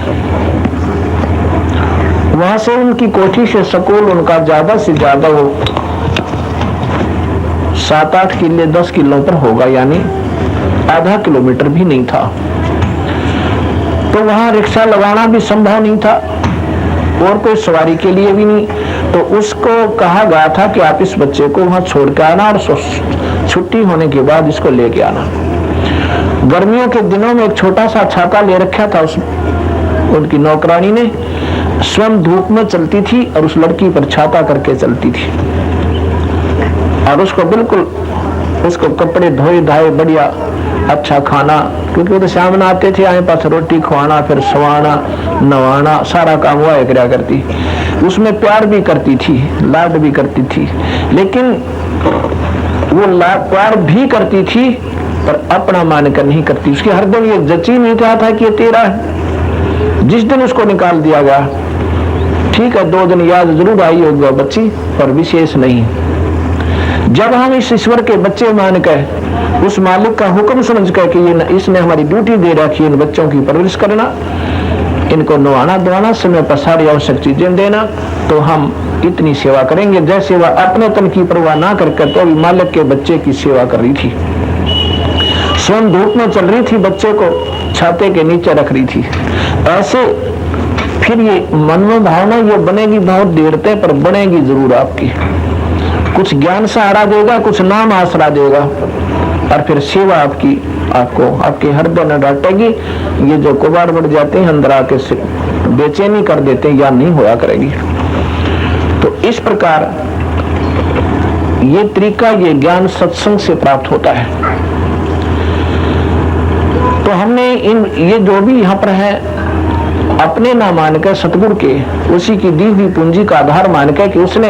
वहां से उनकी कोठी से स्कूल उनका ज्यादा से ज्यादा वो 7-8 किले 10 किलो पर होगा, यानी आधा किलोमीटर भी नहीं था। तो वहां रिक्शा लगाना भी संभव नहीं था और कोई सवारी के लिए भी नहीं। तो उसको कहा गया था कि आप इस बच्चे को वहां छोड़ के आना और छुट्टी होने के बाद इसको लेके आना। गर्मियों के दिनों में एक छोटा सा छाता ले रखा था उनकी नौकरानी ने, स्वयं धूप में चलती थी और उस लड़की पर छाता करके चलती थी, और उसको बिल्कुल उसको कपड़े धोए धाए बढ़िया अच्छा खाना, क्योंकि वो तो सामने आते थे, आए पास रोटी खवाना, फिर सवाना नवाना, सारा काम हुआ करा करती। उसमें प्यार भी करती थी, लाड भी करती थी, लेकिन वो प्यार भी करती थी पर अपना मानकर नहीं करती। उसकी हरदम ये जची नहीं था कि ये तेरा है। जिस दिन उसको निकाल दिया गया, ठीक है 2 दिन याद जरूर आई होगा बच्ची, पर विशेष नहीं। जब हम इस ईश्वर के बच्चे मान कर, उस मालिक का हुक्म समझ कर कि इसने हमारी ड्यूटी दे रखी है इन बच्चों की परवरिश करना, इनको नवाना धोना, समय पर सारी आवश्यक चीजें देना, तो हम इतनी सेवा करेंगे जैसे वह अपने तन की परवाह ना करके तो भी मालिक के बच्चे की सेवा कर रही थी। स्वयं धूप में चल रही थी, बच्चे को छाते के नीचे रख रही थी। ऐसे फिर ये मन में भावना ये बनेगी बहुत देर तक, पर बनेगी जरूर आपकी। कुछ ज्ञान सहारा देगा, कुछ नाम आसरा देगा, और फिर सेवा आपकी आपको आपके हृदय न डांटेगी। ये जो कुबाड़ बढ़ जाते हैं अंदर आके बेचैनी कर देते हैं, या नहीं होया करेगी। तो इस प्रकार ये तरीका, ये ज्ञान सत्संग से प्राप्त होता है। तो हमने ये जो भी यहाँ पर है अपने ना मानकर सतगुरु के, उसी की दी हुई पूंजी का आधार मानकर कि उसने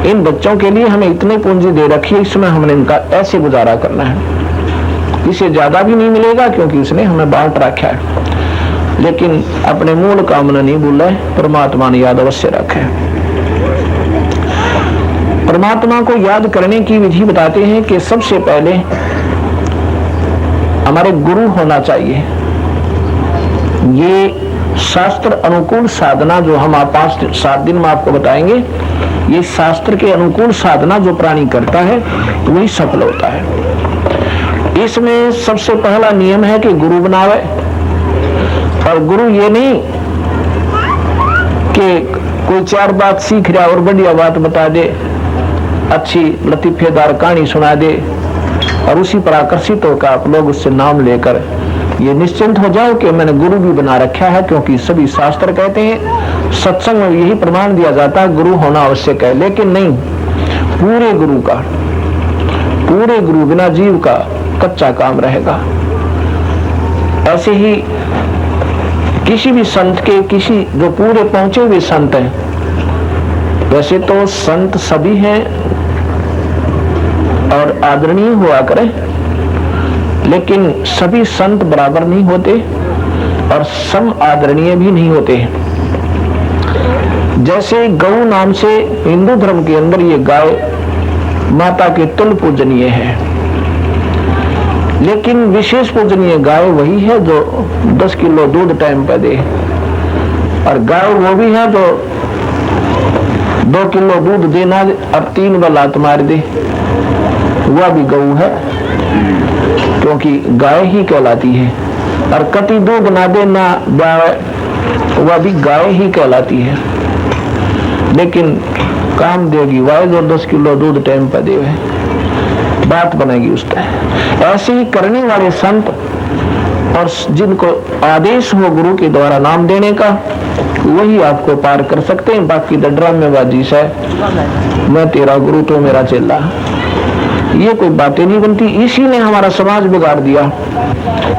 इन बच्चों के लिए हमें इतनी पूंजी दे रखी है, इसमें हमने इनका ऐसे गुजारा करना है। इसे ज्यादा भी नहीं मिलेगा क्योंकि उसने हमें बांट रखा है, लेकिन अपने मूल कामना नहीं भूला है, परमात्मा ने याद अवश्य रखा है। परमात्मा को याद करने की विधि बताते हैं कि सबसे पहले हमारे गुरु होना चाहिए। ये शास्त्र अनुकूल साधना जो हम 5-7 दिन में आपको बताएंगे, ये शास्त्र के अनुकूल साधना जो प्राणी करता है वही सफल होता है। इसमें सबसे पहला नियम है कि गुरु बनावे। और गुरु ये नहीं कि कोई 4 बात सीख रहा और बढ़िया बात बता दे, अच्छी लतीफेदार कहानी सुना दे और उसी पर आकर्षित होकर आप लोग उससे नाम लेकर ये निश्चिंत हो जाओ कि मैंने गुरु भी बना रखा है। क्योंकि सभी शास्त्र कहते हैं, सत्संग में यही प्रमाण दिया जाता है गुरु होना आवश्यक है, लेकिन नहीं, पूरे गुरु का, पूरे गुरु बिना जीव का कच्चा काम रहेगा। ऐसे ही किसी भी संत के, किसी जो पूरे पहुंचे हुए संत हैं, वैसे तो संत सभी हैं और आदरणीय हुआ करें, लेकिन सभी संत बराबर नहीं होते और सम आदरणीय भी नहीं होते। जैसे गौ नाम से हिंदू धर्म के अंदर ये गाय माता के तुल्य पूजनीय है, लेकिन विशेष पूजनीय गाय वही है जो 10 किलो दूध टाइम पर दे, और गाय वो भी है जो 2 किलो दूध देना और 3 बार लात मार दे, वह भी गौ है, क्योंकि गाय ही कहलाती है। और कति दूध ना दे ना गाय, वह भी गाय ही कहलाती है, लेकिन काम देगी वह जो 10 किलो दूध टाइम पर दे, बात बनेगी उसका। ऐसे ही करने वाले संत और जिनको आदेश हो गुरु के द्वारा नाम देने का, वही आपको पार कर सकते हैं। बाकी ड्रामेबाजी से मैं तेरा गुरु तो मेरा चेला, ये कोई बातें नहीं बनती। इसी ने हमारा समाज बिगाड़ दिया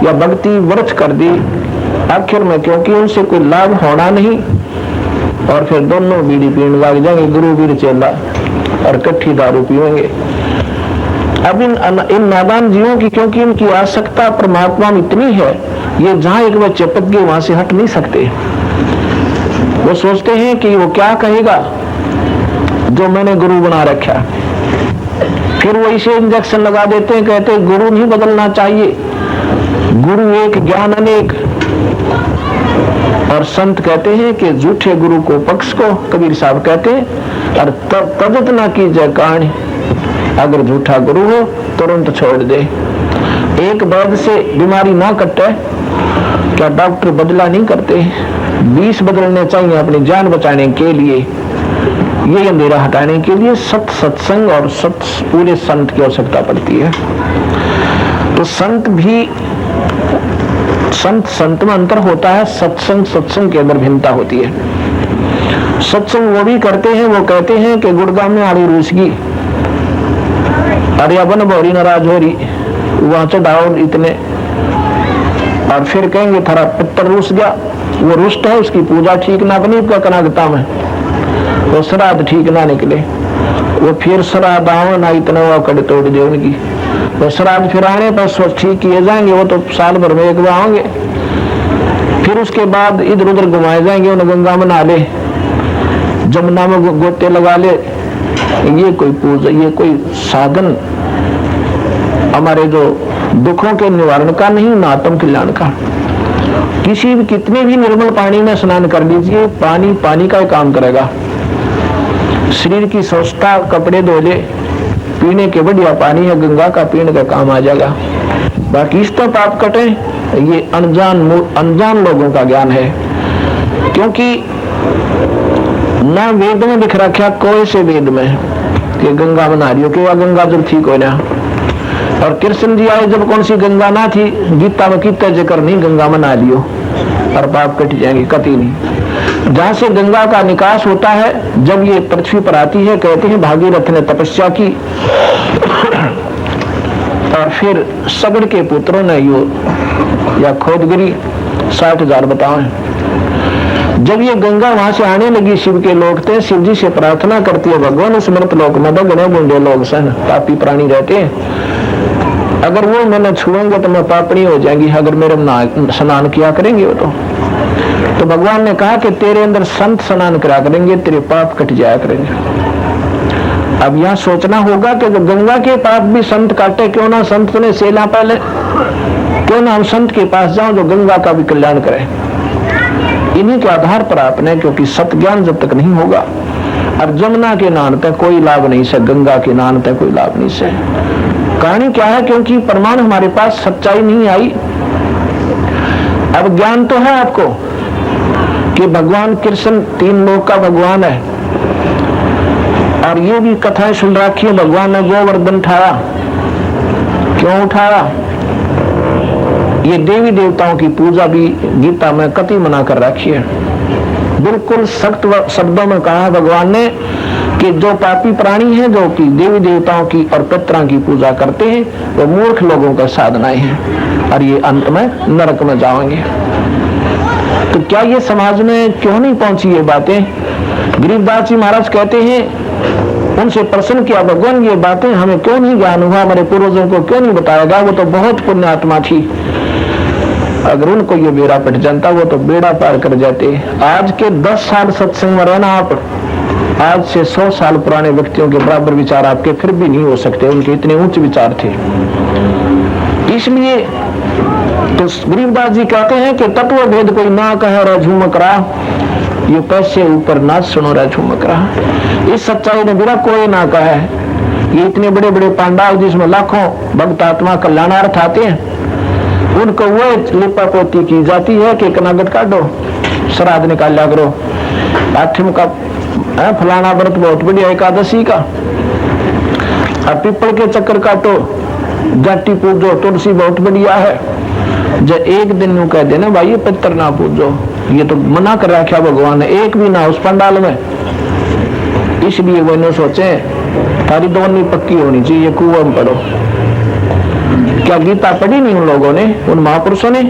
या भक्ति व्यर्थ कर दी आखिर में, क्योंकि उनसे कोई लाभ होना नहीं, और फिर दोनों बीड़ी पीने लग जाएंगे, गुरु बीड़ी चेला, और कट्ठी दारू पीएंगे। अब इन नादान जीवों की, क्योंकि इनकी आसक्ता परमात्मा में इतनी है, ये जहां एक बार चिपक गए वहां से हट नहीं सकते। वो सोचते हैं कि वो क्या कहेगा जो मैंने गुरु बना रखा, फिर वो इसे इंजेक्शन लगा देते हैं, कहते हैं गुरु नहीं बदलना चाहिए, गुरु एक ज्ञान अनेक। और संत कहते हैं कि झूठे गुरु को पक्ष को, कबीर साहब कहते हैं, और तजत ना कीजिए कहानी, अगर झूठा गुरु हो तुरंत छोड़ दे। एक वैद्य से बीमारी ना कटे, क्या डॉक्टर बदला नहीं करते? 20 बदलने चाहिए अपनी जान बचाने के लिए, ये अंधेरा हटाने के लिए सत्संग और पूरे संत की आवश्यकता पड़ती है। तो संत भी संत में अंतर होता है, सत्संग के अंदर भिन्नता होती है। सत्संग वो भी करते हैं, वो कहते हैं कि गुड़गांव में आड़ी रूसगी, अरे अपन भौरी नाराज हो रही, वहां चढ़ाओ इतने, और फिर कहेंगे थारा पुत्र रूस गया, वो रुष्ट है, उसकी पूजा ठीक ना बनी, उसका कनागता में वो श्राद्ध ठीक ना निकले, वो फिर श्राद्ध आओ ना, इतना वो कड़ तोड़ दे उनकी, वो श्राद्ध फिर आने पर सोच ठीक किए जाएंगे, वो तो साल भर में एक बार आओगे, फिर उसके बाद इधर उधर घुमाए जाएंगे, उन्हें गंगा में नहा ले, जमुना में गोते लगा ले, ये कोई पूजा, ये कोई साधन हमारे जो दुखों के निवारण का नहीं, ना आत्म कल्याण का। किसी भी कितने भी निर्मल पानी में स्नान कर लीजिए, पानी पानी का ही काम करेगा। शरीर की स्वच्छता, कपड़े धो ले, पीने के बढ़िया पानी है गंगा का, पीने का काम आ जाएगा। बाकी इस तो पाप कटे, ये अनजान लोगों का ज्ञान है। क्योंकि ना वेद में दिख रखा, कोई से वेद में कि गंगा बना रही हो, कि वह गंगा जब ठीक हो ना। और कृष्ण जी आए जब कौन सी गंगा ना थी, गीता में कितना जिक्र नहीं, गंगा बना लियो और पाप कट जाएंगे, कति नहीं। जहां से गंगा का निकास होता है, जब ये पृथ्वी पर आती है, कहते हैं भागीरथ ने तपस्या की और फिर सगड़ के पुत्रों ने यो या खोदगिरी 60,000 बताए। जब ये गंगा वहां से आने लगी, शिव के लोग थे, शिव जी से प्रार्थना करती है, भगवान उस मृत लोक में बगड़े बुंडे लोग सन पापी प्राणी रहते हैं, अगर वो मैंने छुएंगे तो मैं पापनी हो जाएंगी, अगर मेरे स्नान किया करेंगे वो तो भगवान ने कहा कि तेरे अंदर संत स्नान करा करेंगे, तेरे पाप कट जाया करेंगे। अब यहाँ सोचना होगा कि जो गंगा के पाप भी संत काटे, क्यों ना संत ने सेला पहले, क्यों ना हम संत के पास जाओ जो गंगा का भी कल्याण करे। इन्हीं के आधार पर आपने, क्योंकि सत्य ज्ञान जब तक नहीं होगा, और जमुना के नान तक कोई लाभ नहीं से, गंगा के नान तक कोई लाभ नहीं से। कहानी क्या है? क्योंकि प्रमाण हमारे पास, सच्चाई नहीं आई। अब ज्ञान तो है आपको कि भगवान कृष्ण तीन लोक का भगवान है, और ये भी कथाएं सुन रखी है, भगवान ने गोवर्धन उठाया। क्यों उठाया? ये देवी देवताओं की पूजा भी गीता में कति मना कर रखी है। बिल्कुल सख्त शब्दों में कहा भगवान ने कि जो पापी प्राणी हैं, जो कि देवी देवताओं की और पितरों की पूजा करते हैं, वो मूर्ख लोगों का साधनाएं हैं, और ये अंत में नरक में जाएंगे। तो क्या ये समाज में क्यों नहीं पहुंची ये बातें? गरीबदास जी महाराज कहते हैं, उनसे प्रश्न किया, भगवान ये बातें हमें क्यों नहीं ज्ञान हुआ, हमारे पूर्वजों को क्यों नहीं बताएगा? वो तो बहुत पुण्यात्मा थी, अगर उनको ये बेड़ा पट जानता वो तो बेड़ा पार कर जाते। आज के 10 साल सत्संग में रहना, आप आज से 100 साल पुराने व्यक्तियों के बराबर विचार आपके फिर भी नहीं हो सकते, उनके इतने उच्च विचार थे। इसलिए तो गरीबदास जी कहते हैं कि तत्व भेद कोई ना कहे रे झुमक रहा, ये पैसे ऊपर ना सुनो रे झुमक रहा। इस सच्चाई ने बिना कोई ना कहे, ये इतने बड़े बड़े पांडाल जिसमें लाखों भक्त आत्मा कल्याणार्थ आते हैं, उनको वो लिपा पोती की जाती है कि कनागत काटो, श्राद्ध निकाल लिया करो, आठम का फलाना व्रत बहुत बढ़िया एकादशी का, अब पीपल के चक्कर काटो, जाटी पूजो, तुलसी बहुत बढ़िया है। जब एक दिन नु कह देना भाई ये पितर ना पूजो, ये तो मना कर रखा भगवान ने, एक भी ना उस पंडाल में। इसलिए वो न सोचे तारी दोनी पक्की होनी चाहिए, कुआं में पढ़ो। क्या गीता पढ़ी नहीं उन लोगों ने, उन महापुरुषों ने,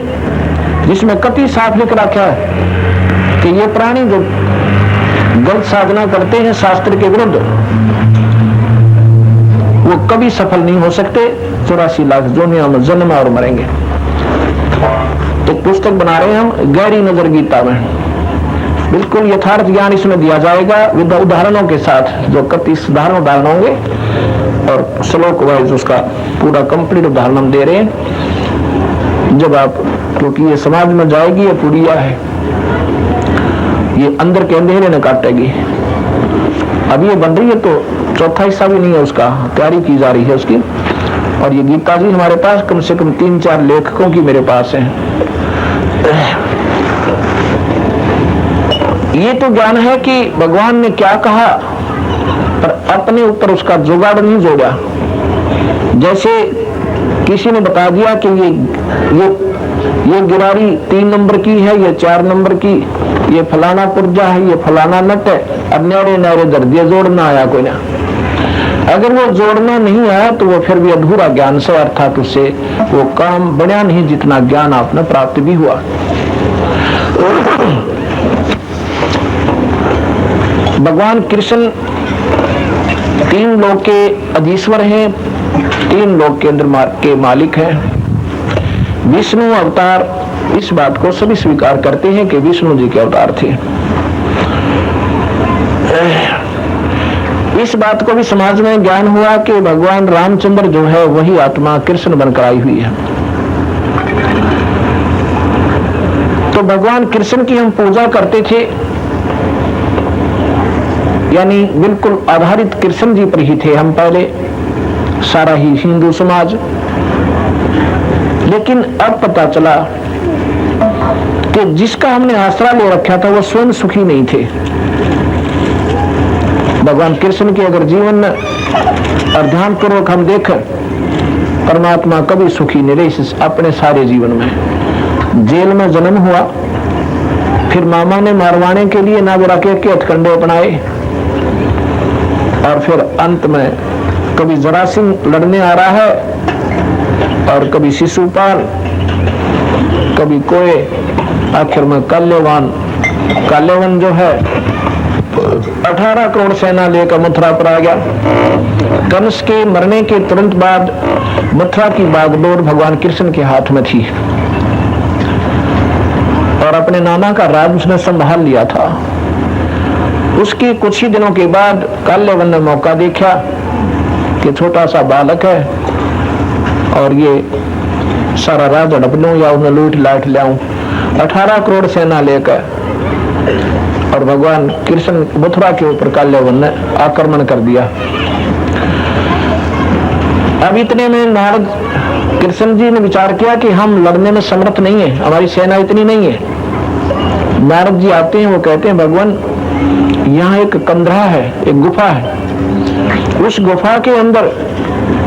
जिसमें कति साफ लिख रखा है कि ये प्राणी जो गलत साधना करते हैं शास्त्र के विरुद्ध, वो कभी सफल नहीं हो सकते, 84 लाख दुनिया में जन्म और मरेंगे। तो पुस्तक बना रहे हैं हम गहरी नजर गीता में, बिल्कुल यथार्थ ज्ञान इसमें दिया जाएगा विद उदाहरणों के साथ, जो कति साधारण उदाहरण होंगे, और श्लोक वाइज उसका पूरा कंप्लीट उदाहरण हम दे रहे हैं। जब आप, क्योंकि ये समाज में जाएगी, ये पुड़िया है, ये अंदर के अंधेरे न काटेगी। अब ये बन रही है तो चौथा हिस्सा भी नहीं है उसका, तैयारी की जा रही है उसकी। और ये गीता जी हमारे पास कम से कम 3-4 लेखकों की मेरे पास है। ये तो ज्ञान है कि भगवान ने क्या कहा, पर अपने ऊपर उसका जुगाड़ नहीं जोड़ा। जैसे किसी ने बता दिया कि ये गिरारी 3 नंबर की है, ये 4 नंबर की, ये फलाना पुर्जा है, ये फलाना नट है, अब न्यारे न्यारे दर दिया, जोड़ना आया कोई ना। अगर वो जोड़ना नहीं आया तो वो फिर भी अधूरा ज्ञान से, अर्थात उससे वो काम बढ़िया नहीं जितना ज्ञान आपने प्राप्त भी हुआ। भगवान कृष्ण 3 लोक के अधीश्वर हैं, 3 लोक के अंदर के मालिक हैं। विष्णु अवतार, इस बात को सभी स्वीकार करते हैं कि विष्णु जी के अवतार थे। इस बात को भी समाज में ज्ञान हुआ कि भगवान रामचंद्र जो है वही आत्मा कृष्ण बनकर आई हुई है। तो भगवान कृष्ण की हम पूजा करते थे, यानी बिल्कुल आधारित कृष्ण जी पर ही थे हम पहले, सारा ही हिंदू समाज। लेकिन अब पता चला कि जिसका हमने आसरा ले रखा था वो स्वयं सुखी नहीं थे। भगवान कृष्ण के अगर जीवन में और ध्यान पूर्वक हम देखें, परमात्मा कभी सुखी नहीं रहे अपने सारे जीवन में। जेल में जन्म हुआ, फिर मामा ने मारवाने के लिए नागरा के हथकंडे अपनाए, और फिर अंत में कभी जरासिंह लड़ने आ रहा है और कभी शिशुपाल, कभी कोए, आखिर में काल्यवन जो है 18 करोड़ सेना लेकर मथुरा पर आ गया। कंस के मरने के तुरंत बाद मथुरा की बागडोर भगवान कृष्ण के हाथ में थी और अपने नाना का राज उसने संभाल लिया था। उसके कुछ ही दिनों के बाद काल्यवन ने मौका देखा कि छोटा सा बालक है और ये सारा राज हड़प लूं या उन्हें लूट लाट लाऊं। 18 करोड़ सेना लेकर और भगवान कृष्ण मथुरा के ऊपर काल्यवन ने आक्रमण कर दिया। अब इतने में नारद कृष्ण जी ने विचार किया कि हम लड़ने में समर्थ नहीं है, हमारी सेना इतनी नहीं है। नारद जी आते हैं, वो कहते हैं भगवान यहाँ एक कंदरा है, एक गुफा है, उस गुफा के अंदर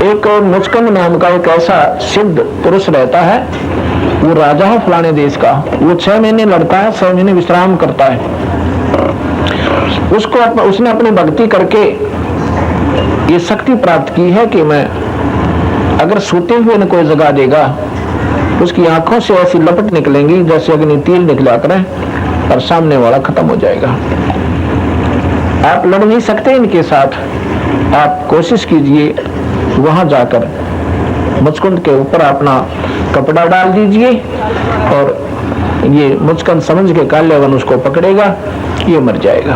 एक मुचकंद नाम का एक ऐसा सिद्ध पुरुष रहता है, वो राजा है फलाने देश का, वो 6 महीने लड़ता है, 6 महीने विश्राम करता है। उसने अपनी भक्ति करके ये शक्ति प्राप्त की है कि मैं अगर सोते हुए न कोई जगा देगा, उसकी आंखों से ऐसी लपट निकलेंगी जैसे अग्नि तीर निकला करें और सामने वाला खत्म हो जाएगा। आप लड़ नहीं सकते इनके साथ, आप कोशिश कीजिए वहां जाकर मुचकुंद के ऊपर अपना कपड़ा डाल दीजिए और ये मुचकुंद समझ के काल्यवन उसको पकड़ेगा, ये मर जाएगा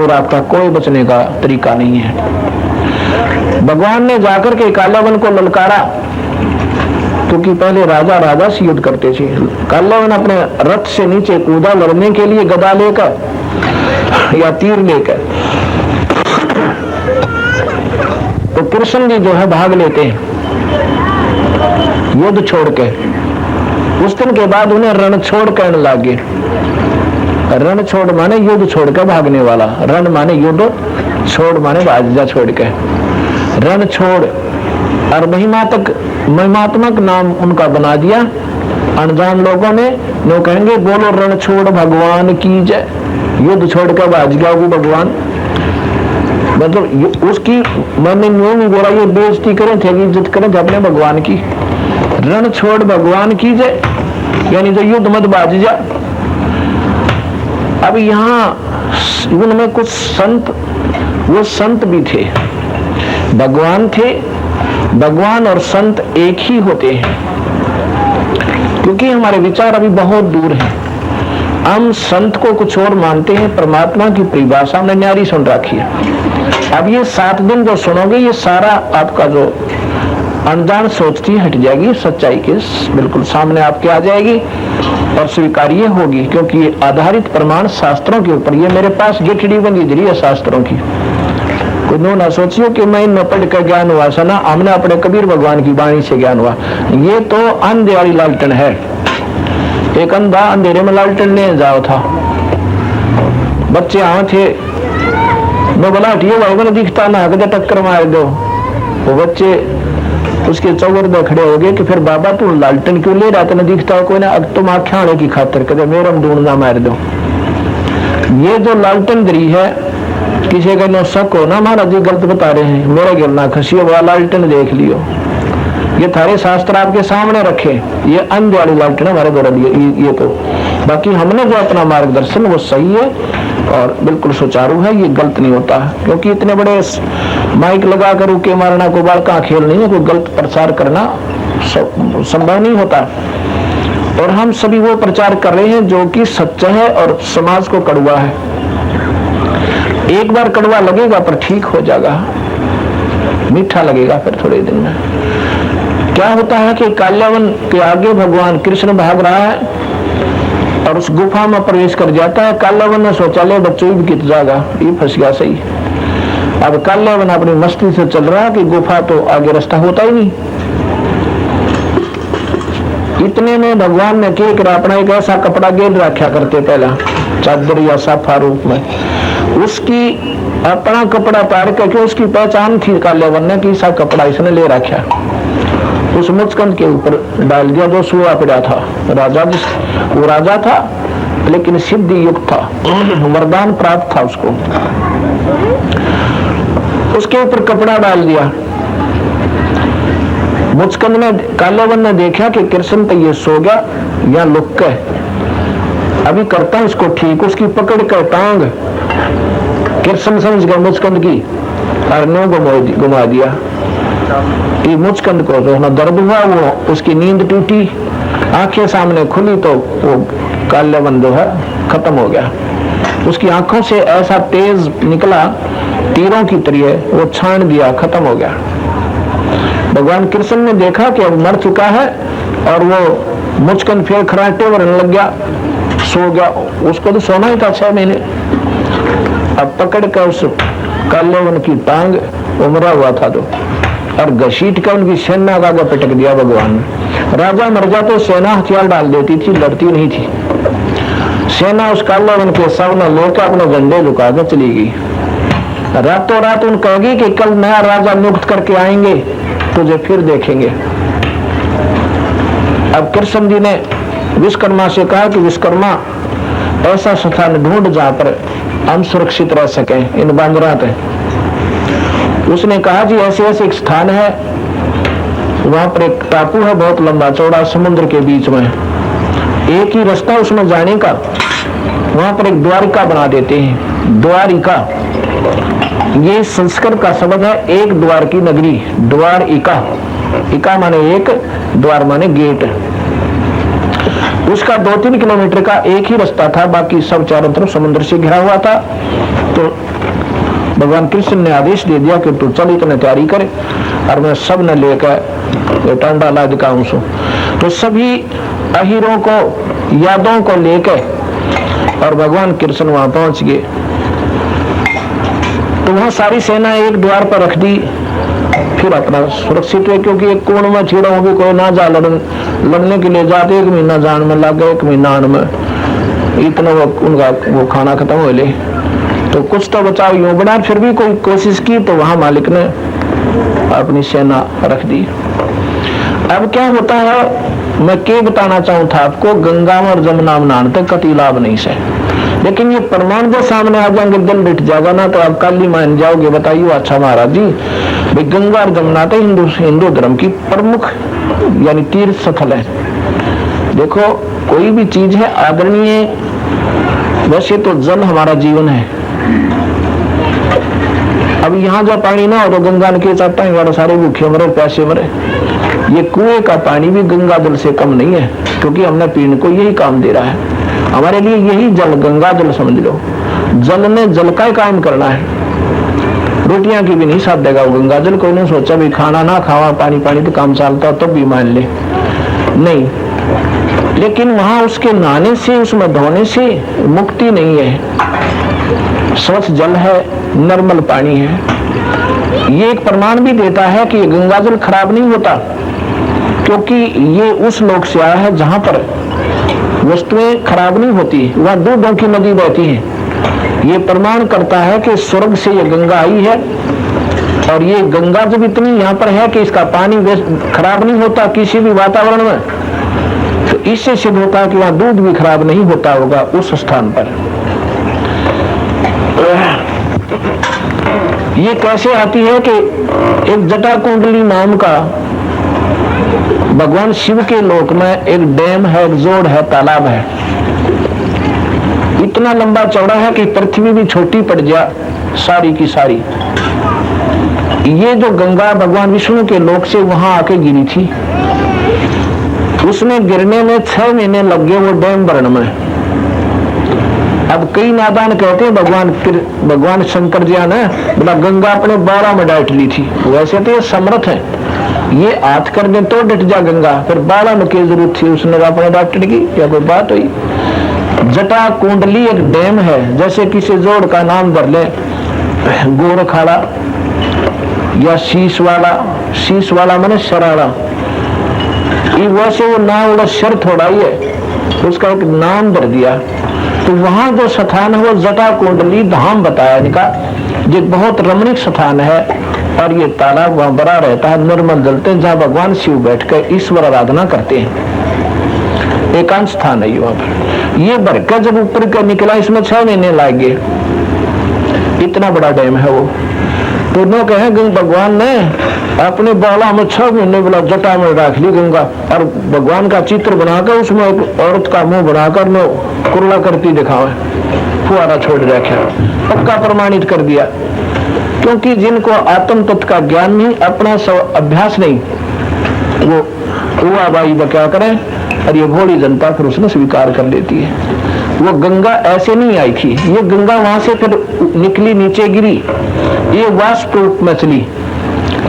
और आपका कोई बचने का तरीका नहीं है। भगवान ने जाकर के काल्यवन को ललकारा, क्योंकि पहले राजा से युद्ध करते थे। काल्यवन अपने रथ से नीचे कूदा लड़ने के लिए गदा लेकर या तीर लेकर, तो कृष्ण जी जो है भाग लेते हैं युद्ध छोड़ के। उस दिन के बाद उन्हें रण छोड़ कहने लगे। रण छोड़ माने युद्ध छोड़ कर भागने वाला, रण माने युद्ध, छोड़ माने बाजा छोड़ के। रण छोड़ और महिमात्मक नाम उनका बना दिया। अनजान लोगों ने वो कहेंगे बोलो रण छोड़ भगवान की जय, युद्ध छोड़ कर भाग गया वो भगवान। मतलब उसकी मैंने न्यू नहीं बोला, ये बेइज्जती करें थे, इज्जत करें थे अपने भगवान की। रण छोड़ भगवान की जय, यानी जो युद्ध मत बाज जा। अब यहाँ उनमें कुछ संत, वो संत भी थे, भगवान थे। भगवान और संत एक ही होते हैं, क्योंकि हमारे विचार अभी बहुत दूर हैं। हम संत को कुछ और मानते हैं, परमात्मा की परिभाषा हमने न्यारी सुन रखी है। अब ये 7 दिन जो सुनोगे, ये सारा आपका जो अनजान सोच थी हट जाएगी, सच्चाई के बिल्कुल सामने आपके आ जाएगी और स्वीकार्य होगी, क्योंकि ये आधारित प्रमाण शास्त्रों के ऊपर। ये मेरे पास गिठड़ी बंदी धरी है शास्त्रों की। कोई ना सोचियो कि मैं इनमें पढ़ कर ज्ञान हुआ, सना हमने अपने कबीर भगवान की वाणी से ज्ञान हुआ। ये तो अंधे वाली लालटेन है। एक अंधा अंधेरे में लालटेन ले जाओ था, बच्चे आए थे, मैं बोला हटिए भाई, मैंने दिखता ना कदे टक्कर मार दो। वो बच्चे उसके चौगरदे खड़े हो गए कि फिर बाबा तू लालटेन क्यों ले रहा था, दिखता कोई ना, अब तुम आँखें आने की खातिर कदे मेरा ढूंढना मार दो। ये जो लालटेन दरी है, किसी का नो शक हो ना महाराज जी गलत बता रहे हैं, मेरा गिरना खसियो वाला लालटेन देख लियो, ये थारे शास्त्र आपके सामने रखे, ये अंध वाली लालटेन हमारे द्वारा ये तो। बाकी हमने जो अपना मार्गदर्शन वो सही है और बिल्कुल सुचारू है, ये गलत नहीं होता है। क्योंकि इतने बड़े माइक लगा कर उके मारना कोई बालका खेल नहीं है, कोई गलत प्रचार करना संभव नहीं होता। और हम सभी वो प्रचार कर रहे हैं जो कि सच्चा है और समाज को कड़वा है। एक बार कड़वा लगेगा पर ठीक हो जाएगा, मीठा लगेगा फिर थोड़े दिन में। क्या होता है कि काल्यावन के आगे भगवान कृष्ण भाग रहा है और उस गुफा में प्रवेश कर जाता है। काल्यावन ने सोचा ले बच्चों भी कित जाएगा, ये फंस गया सही। अब काल्यावन अपनी मस्ती से चल रहा है कि गुफा तो आगे रास्ता होता ही नहीं। इतने में भगवान ने क्या अपना एक ऐसा कपड़ा गेल रखा करते पहला चादर या साफा रूप में, उसकी अपना कपड़ा पार करके उसकी पहचान थी काल्यावन ने कि सा कपड़ा इसने ले रखा, उस मुचकंद के ऊपर डाल दिया जो सोया पड़ा था। राजा वो राजा था लेकिन सिद्धि युक्त था, वरदान प्राप्त था उसको। उसके ऊपर कपड़ा डाल दिया। मुचकंद ने काल्यावन ने देखा कि कृष्ण तो ये सो गया या लुक के, अभी करता है इसको ठीक। उसकी पकड़ कर टांग कृष्ण समझ गया मुचकंद की और नो घुमा दिया। ये मुचकंद को जो है दर्द हुआ, वो उसकी नींद टूटी, आंखें सामने खुली तो वो काल्यावन जो है खत्म हो गया। उसकी आंखों से ऐसा तेज निकला तीरों की तरह, वो छान दिया, खत्म हो गया। भगवान कृष्ण ने देखा कि अब मर चुका है और वो मुचकंद फिर खराटे वरने लग गया, सो गया। उसको तो सोना ही था 6 महीने। अब पकड़ कर उस काल्यावन की टांग उमरा हुआ था तो और घसीट कर उनकी सेना का आगे पटक दिया भगवान ने। राजा मर जा तो सेना हथियार डाल देती थी, लड़ती नहीं थी। सेना उस काल्यावन के सामने लेकर अपने झंडे झुका कर चली गई। रातों रात उन कहेगी कि कल नया राजा नियुक्त करके आएंगे, तुझे फिर देखेंगे। अब कृष्ण जी ने विश्वकर्मा से कहा कि विश्वकर्मा ऐसा स्थान ढूंढ जहां पर हम सुरक्षित रह सके इन बांदरों पे। उसने कहा जी ऐसे ऐसे एक स्थान है, वहां पर एक टापू है बहुत लंबा चौड़ा समुद्र के बीच में, एक ही रास्ता उसमें जाने का। वहां पर एक द्वारिका बना देते हैं। द्वारिका ये संस्कृत का शब्द है, एक द्वार की नगरी, द्वार इका माने एक, द्वार माने गेट। उसका 2-3 किलोमीटर का एक ही रास्ता था, बाकी सब चारों तरफ समुद्र से घिरा हुआ था। तो भगवान कृष्ण ने आदेश दे दिया कि तू चल इतने तैयारी करे और मैं सब ने लेकर टांडा ला दिखाऊं सो। तो सभी अहीरों को यादों को लेकर और भगवान कृष्ण वहां पहुंच गए। तो वहां सारी सेना एक द्वार पर रख दी, फिर अपना सुरक्षित है, क्योंकि एक कोण में छेड़ा भी कोई ना जा लड़ने के लिए जाते। 1 महीना जान में लग गया, 1 महीना आने में, इतना उनका वो खाना खत्म हो ले। तो कुछ तो बचाव यूं बना, फिर भी कोई कोशिश की तो वहां मालिक ने अपनी सेना रख दी। अब क्या होता है, मैं क्या बताना चाहूं था आपको, गंगा और जमुना में नहाने तक कति लाभ नहीं से, लेकिन ये प्रमाण जो सामने आ जाएंगे दिल बिठ जाएगा ना, तो आप कल ही मान जाओगे। बताइए अच्छा महाराज जी, भाई गंगा और जमुना तो हिंदू धर्म की प्रमुख यानी तीर्थ स्थल है। देखो कोई भी चीज है आदरणीय, वैसे तो जल हमारा जीवन है। अब यहाँ जो पानी ना हो तो गंगा के चाहता है, सारे भूखे मरे प्यासे मरे। ये कुएं का पानी भी गंगा जल से कम नहीं है, क्योंकि हमने पीने को यही काम दे रहा है। हमारे लिए यही जल गंगा जल समझ लो। जल ने जल का कायम करना है, रोटियां की भी नहीं साथ देगा वो गंगा जल। कोई ने सोचा भी खाना ना खावा पानी पानी तो काम चलता तो भी मान ले नहीं, लेकिन वहां उसके नहाने से उसमें धोने से मुक्ति नहीं है। स्वच्छ जल है, नॉर्मल पानी है। ये एक प्रमाण भी देता है कि गंगा जल खराब नहीं होता, क्योंकि ये उस लोक से आया है जहां पर वस्तुएं खराब नहीं होती, वहां दूधों की नदी बहती है। ये प्रमाण करता है कि स्वर्ग से ये गंगा आई है, और ये गंगा जब इतनी यहाँ पर है कि इसका पानी खराब नहीं होता किसी भी वातावरण में, तो इससे सिद्ध होता है कि वहां दूध भी खराब नहीं होता होगा उस स्थान पर। ये कैसे आती है कि एक जटा कुंडली नाम का भगवान शिव के लोक में एक डैम है, एक जोड़ है, तालाब है, इतना लंबा चौड़ा है कि पृथ्वी भी छोटी पड़ जाए सारी की सारी। ये जो गंगा भगवान विष्णु के लोक से वहां आके गिरी थी, उसमें गिरने में 6 महीने लग गए वो डैम बनने में। अब कई नादान कहते हैं भगवान शंकर जी ने बोला गंगा अपने 12 में डांट ली थी। वैसे तो ये समर्थ है, ये हाथ कर दे तो डट जा गंगा, फिर 12 में क्या जरूरत थी उसने अपने डांटने की? क्या कोई बात हुई? जटा कुंडली एक डैम है, जैसे किसी जोड़ का नाम धर ले, गोरखाड़ा या शीश वाला माने शराड़ा, वैसे वो नाम वाला शर थोड़ा ही है, उसका एक नाम धर दिया। तो वहां जो स्थान है वो जटा कुंडली धाम बताया इनका, जो बहुत रमणीक स्थान है। और ये तालाब वहां भरा रहता है, निर्मल जलते हैं, जहाँ भगवान शिव बैठकर ईश्वर आराधना करते हैं। एकांत स्थान है वहां पर। ये भरकर जब ऊपर का निकला, इसमें 6 महीने लग गए, इतना बड़ा डैम है वो। तो नो कहे भगवान ने अपने बाला में 6 महीने बोला जटा में रख ली गंगा, और भगवान का चित्र बनाकर उसमें एक औरत का मुंह बनाकर नो कुरला करती दिखावे, फुआरा छोड़ रखा, पक्का प्रमाणित कर दिया। क्योंकि जिनको आत्म तत्व का ज्ञान नहीं, अपना अभ्यास नहीं, वो आबाई क्या करें, और ये भोली जनता फिर उसने स्वीकार कर लेती है। वो गंगा ऐसे नहीं आई थी, ये गंगा वहां से फिर निकली, नीचे गिरी, ये वाष्प रूप में चली।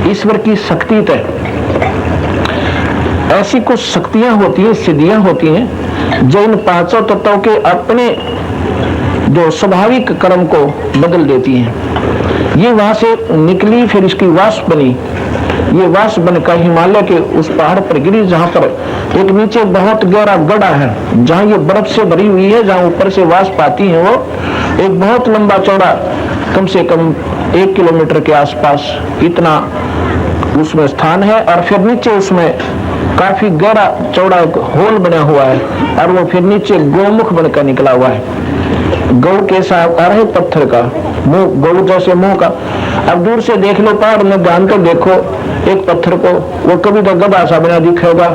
ईश्वर की शक्ति तय ऐसी कुछ शक्तियां होती हैं, सिद्धियां होती हैं, जो इन 5 तत्वों के अपने जो स्वाभाविक कर्म को बदल देती हैं। ये वहां से निकली, फिर इसकी वाष्प बनी। ये वाष्प बनकर हिमालय के उस पहाड़ पर गिरी, जहां पर एक नीचे बहुत गहरा गड्ढा है, जहां ये बर्फ से भरी हुई है, जहां ऊपर से वाष्प आती है। वो एक बहुत लंबा चौड़ा, कम से कम 1 किलोमीटर के आसपास इतना उसमें स्थान है। और फिर नीचे उसमें काफी गहरा चौड़ा एक होल बना हुआ है, और वो फिर नीचे गोमुख बनकर निकला हुआ है। गौ के साथ आ रहे पत्थर का मुंह, गौ जैसे मुंह का। अब दूर से देख लो, पहाड़ में ध्यान तो देखो एक पत्थर को, वो कभी तो गधा सा बना दिखेगा,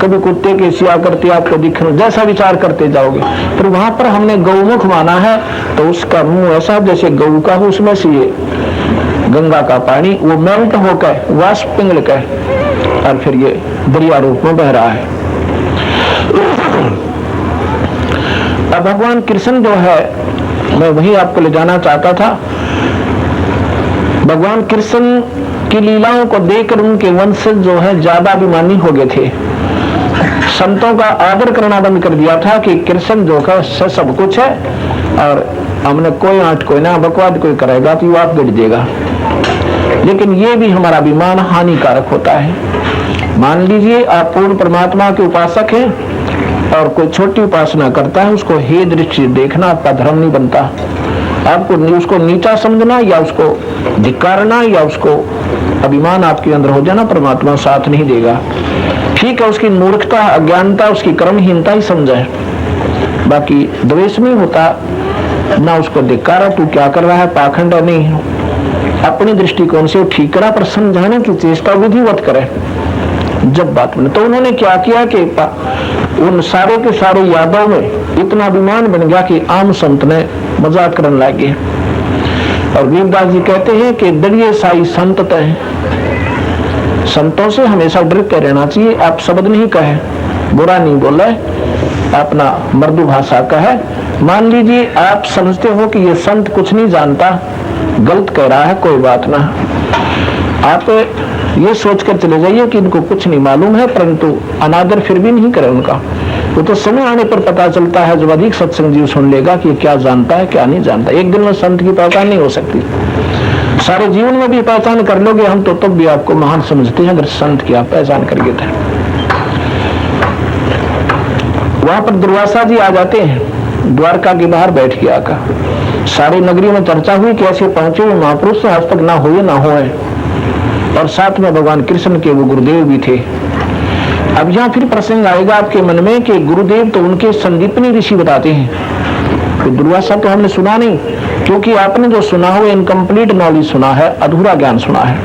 कभी कुत्ते की सी आकृति आपको दिखे, जैसा विचार करते जाओगे। फिर वहां पर हमने गौमुख माना है, तो उसका मुंह ऐसा जैसे गौ का हो, उसमें से ये गंगा का पानी वो मेल्ट होकर वाष्प पिघल कर और फिर ये दरिया रूप में बह रहा है। अब भगवान कृष्ण जो है, मैं वही आपको ले जाना चाहता था। भगवान कृष्ण की लीलाओं को देखकर उनके वंशज जो है ज्यादा अभिमानी हो गए थे। संतों का आदर करना बंद कर दिया था कि कृष्ण जो का सब कुछ है, और हमने कोई आंट कोई ना बकवाद कोई करेगा तो आप गिर देगा। लेकिन ये भी हमारा अभिमान हानिकारक होता है। मान लीजिए आप पूर्ण परमात्मा के उपासक हैं और कोई छोटी उपासना करता है, उसको हे दृष्टि देखना आपका धर्म नहीं बनता। आपको उसको नीचा समझना या उसको धिक्कारना या उसको अभिमान आपके अंदर हो जाना, परमात्मा साथ नहीं देगा। ठीक है, उसकी मूर्खता, अज्ञानता, उसकी कर्महीनता ही समझे, बाकी द्वेष नहीं होता ना, उसको धिक्कारा तू क्या कर रहा है, पाखंड नहीं है। अपनी दृष्टिकोण से ठीक करा, पर समझाने की चेष्टा विधिवत करे जब बात में। तो उन्होंने क्या किया कि उन सारे के सारे यादों में इतना अभिमान बन गया कि आम संत ने मजाक करने लगे। और वीरदास जी कहते हैं कि डरिए साई संत तय, संतों से हमेशा डरते रहना चाहिए। आप शब्द नहीं कहे, बुरा नहीं बोले, अपना मृदु भाषा का है। मान लीजिए आप समझते हो कि ये संत कुछ नहीं जानता, गलत कह रहा है, कोई बात ना, आप ये सोचकर चले जाइए कि इनको कुछ नहीं मालूम है, परंतु अनादर फिर भी नहीं करे उनका। वो तो समय आने पर पता चलता है, जब अधिक सत्संग जीव सुन लेगा कि क्या जानता है क्या नहीं जानता। एक दिन में संत की पहचान नहीं हो सकती, सारे जीवन में भी पहचान कर लोगे हम तो तब भी आपको महान समझते हैं अगर संत की आप पहचान करिए तो। वहां पर दुर्वासा जी आ जाते हैं, द्वारका के बाहर बैठ के आकर सारी नगरी में चर्चा हुई कि ऐसे पहुंचे हुए महापुरुष आज तक ना हुए ना हुए, और साथ में भगवान कृष्ण के वो गुरुदेव भी थे। अब यहाँ फिर प्रसंग आएगा आपके मन में कि गुरुदेव तो उनके संदीपनी ऋषि बताते हैं, तो दुर्वासा तो हमने सुना नहीं, क्योंकि आपने जो सुना हो इनकम्प्लीट नॉलेज सुना है, अधूरा ज्ञान सुना है।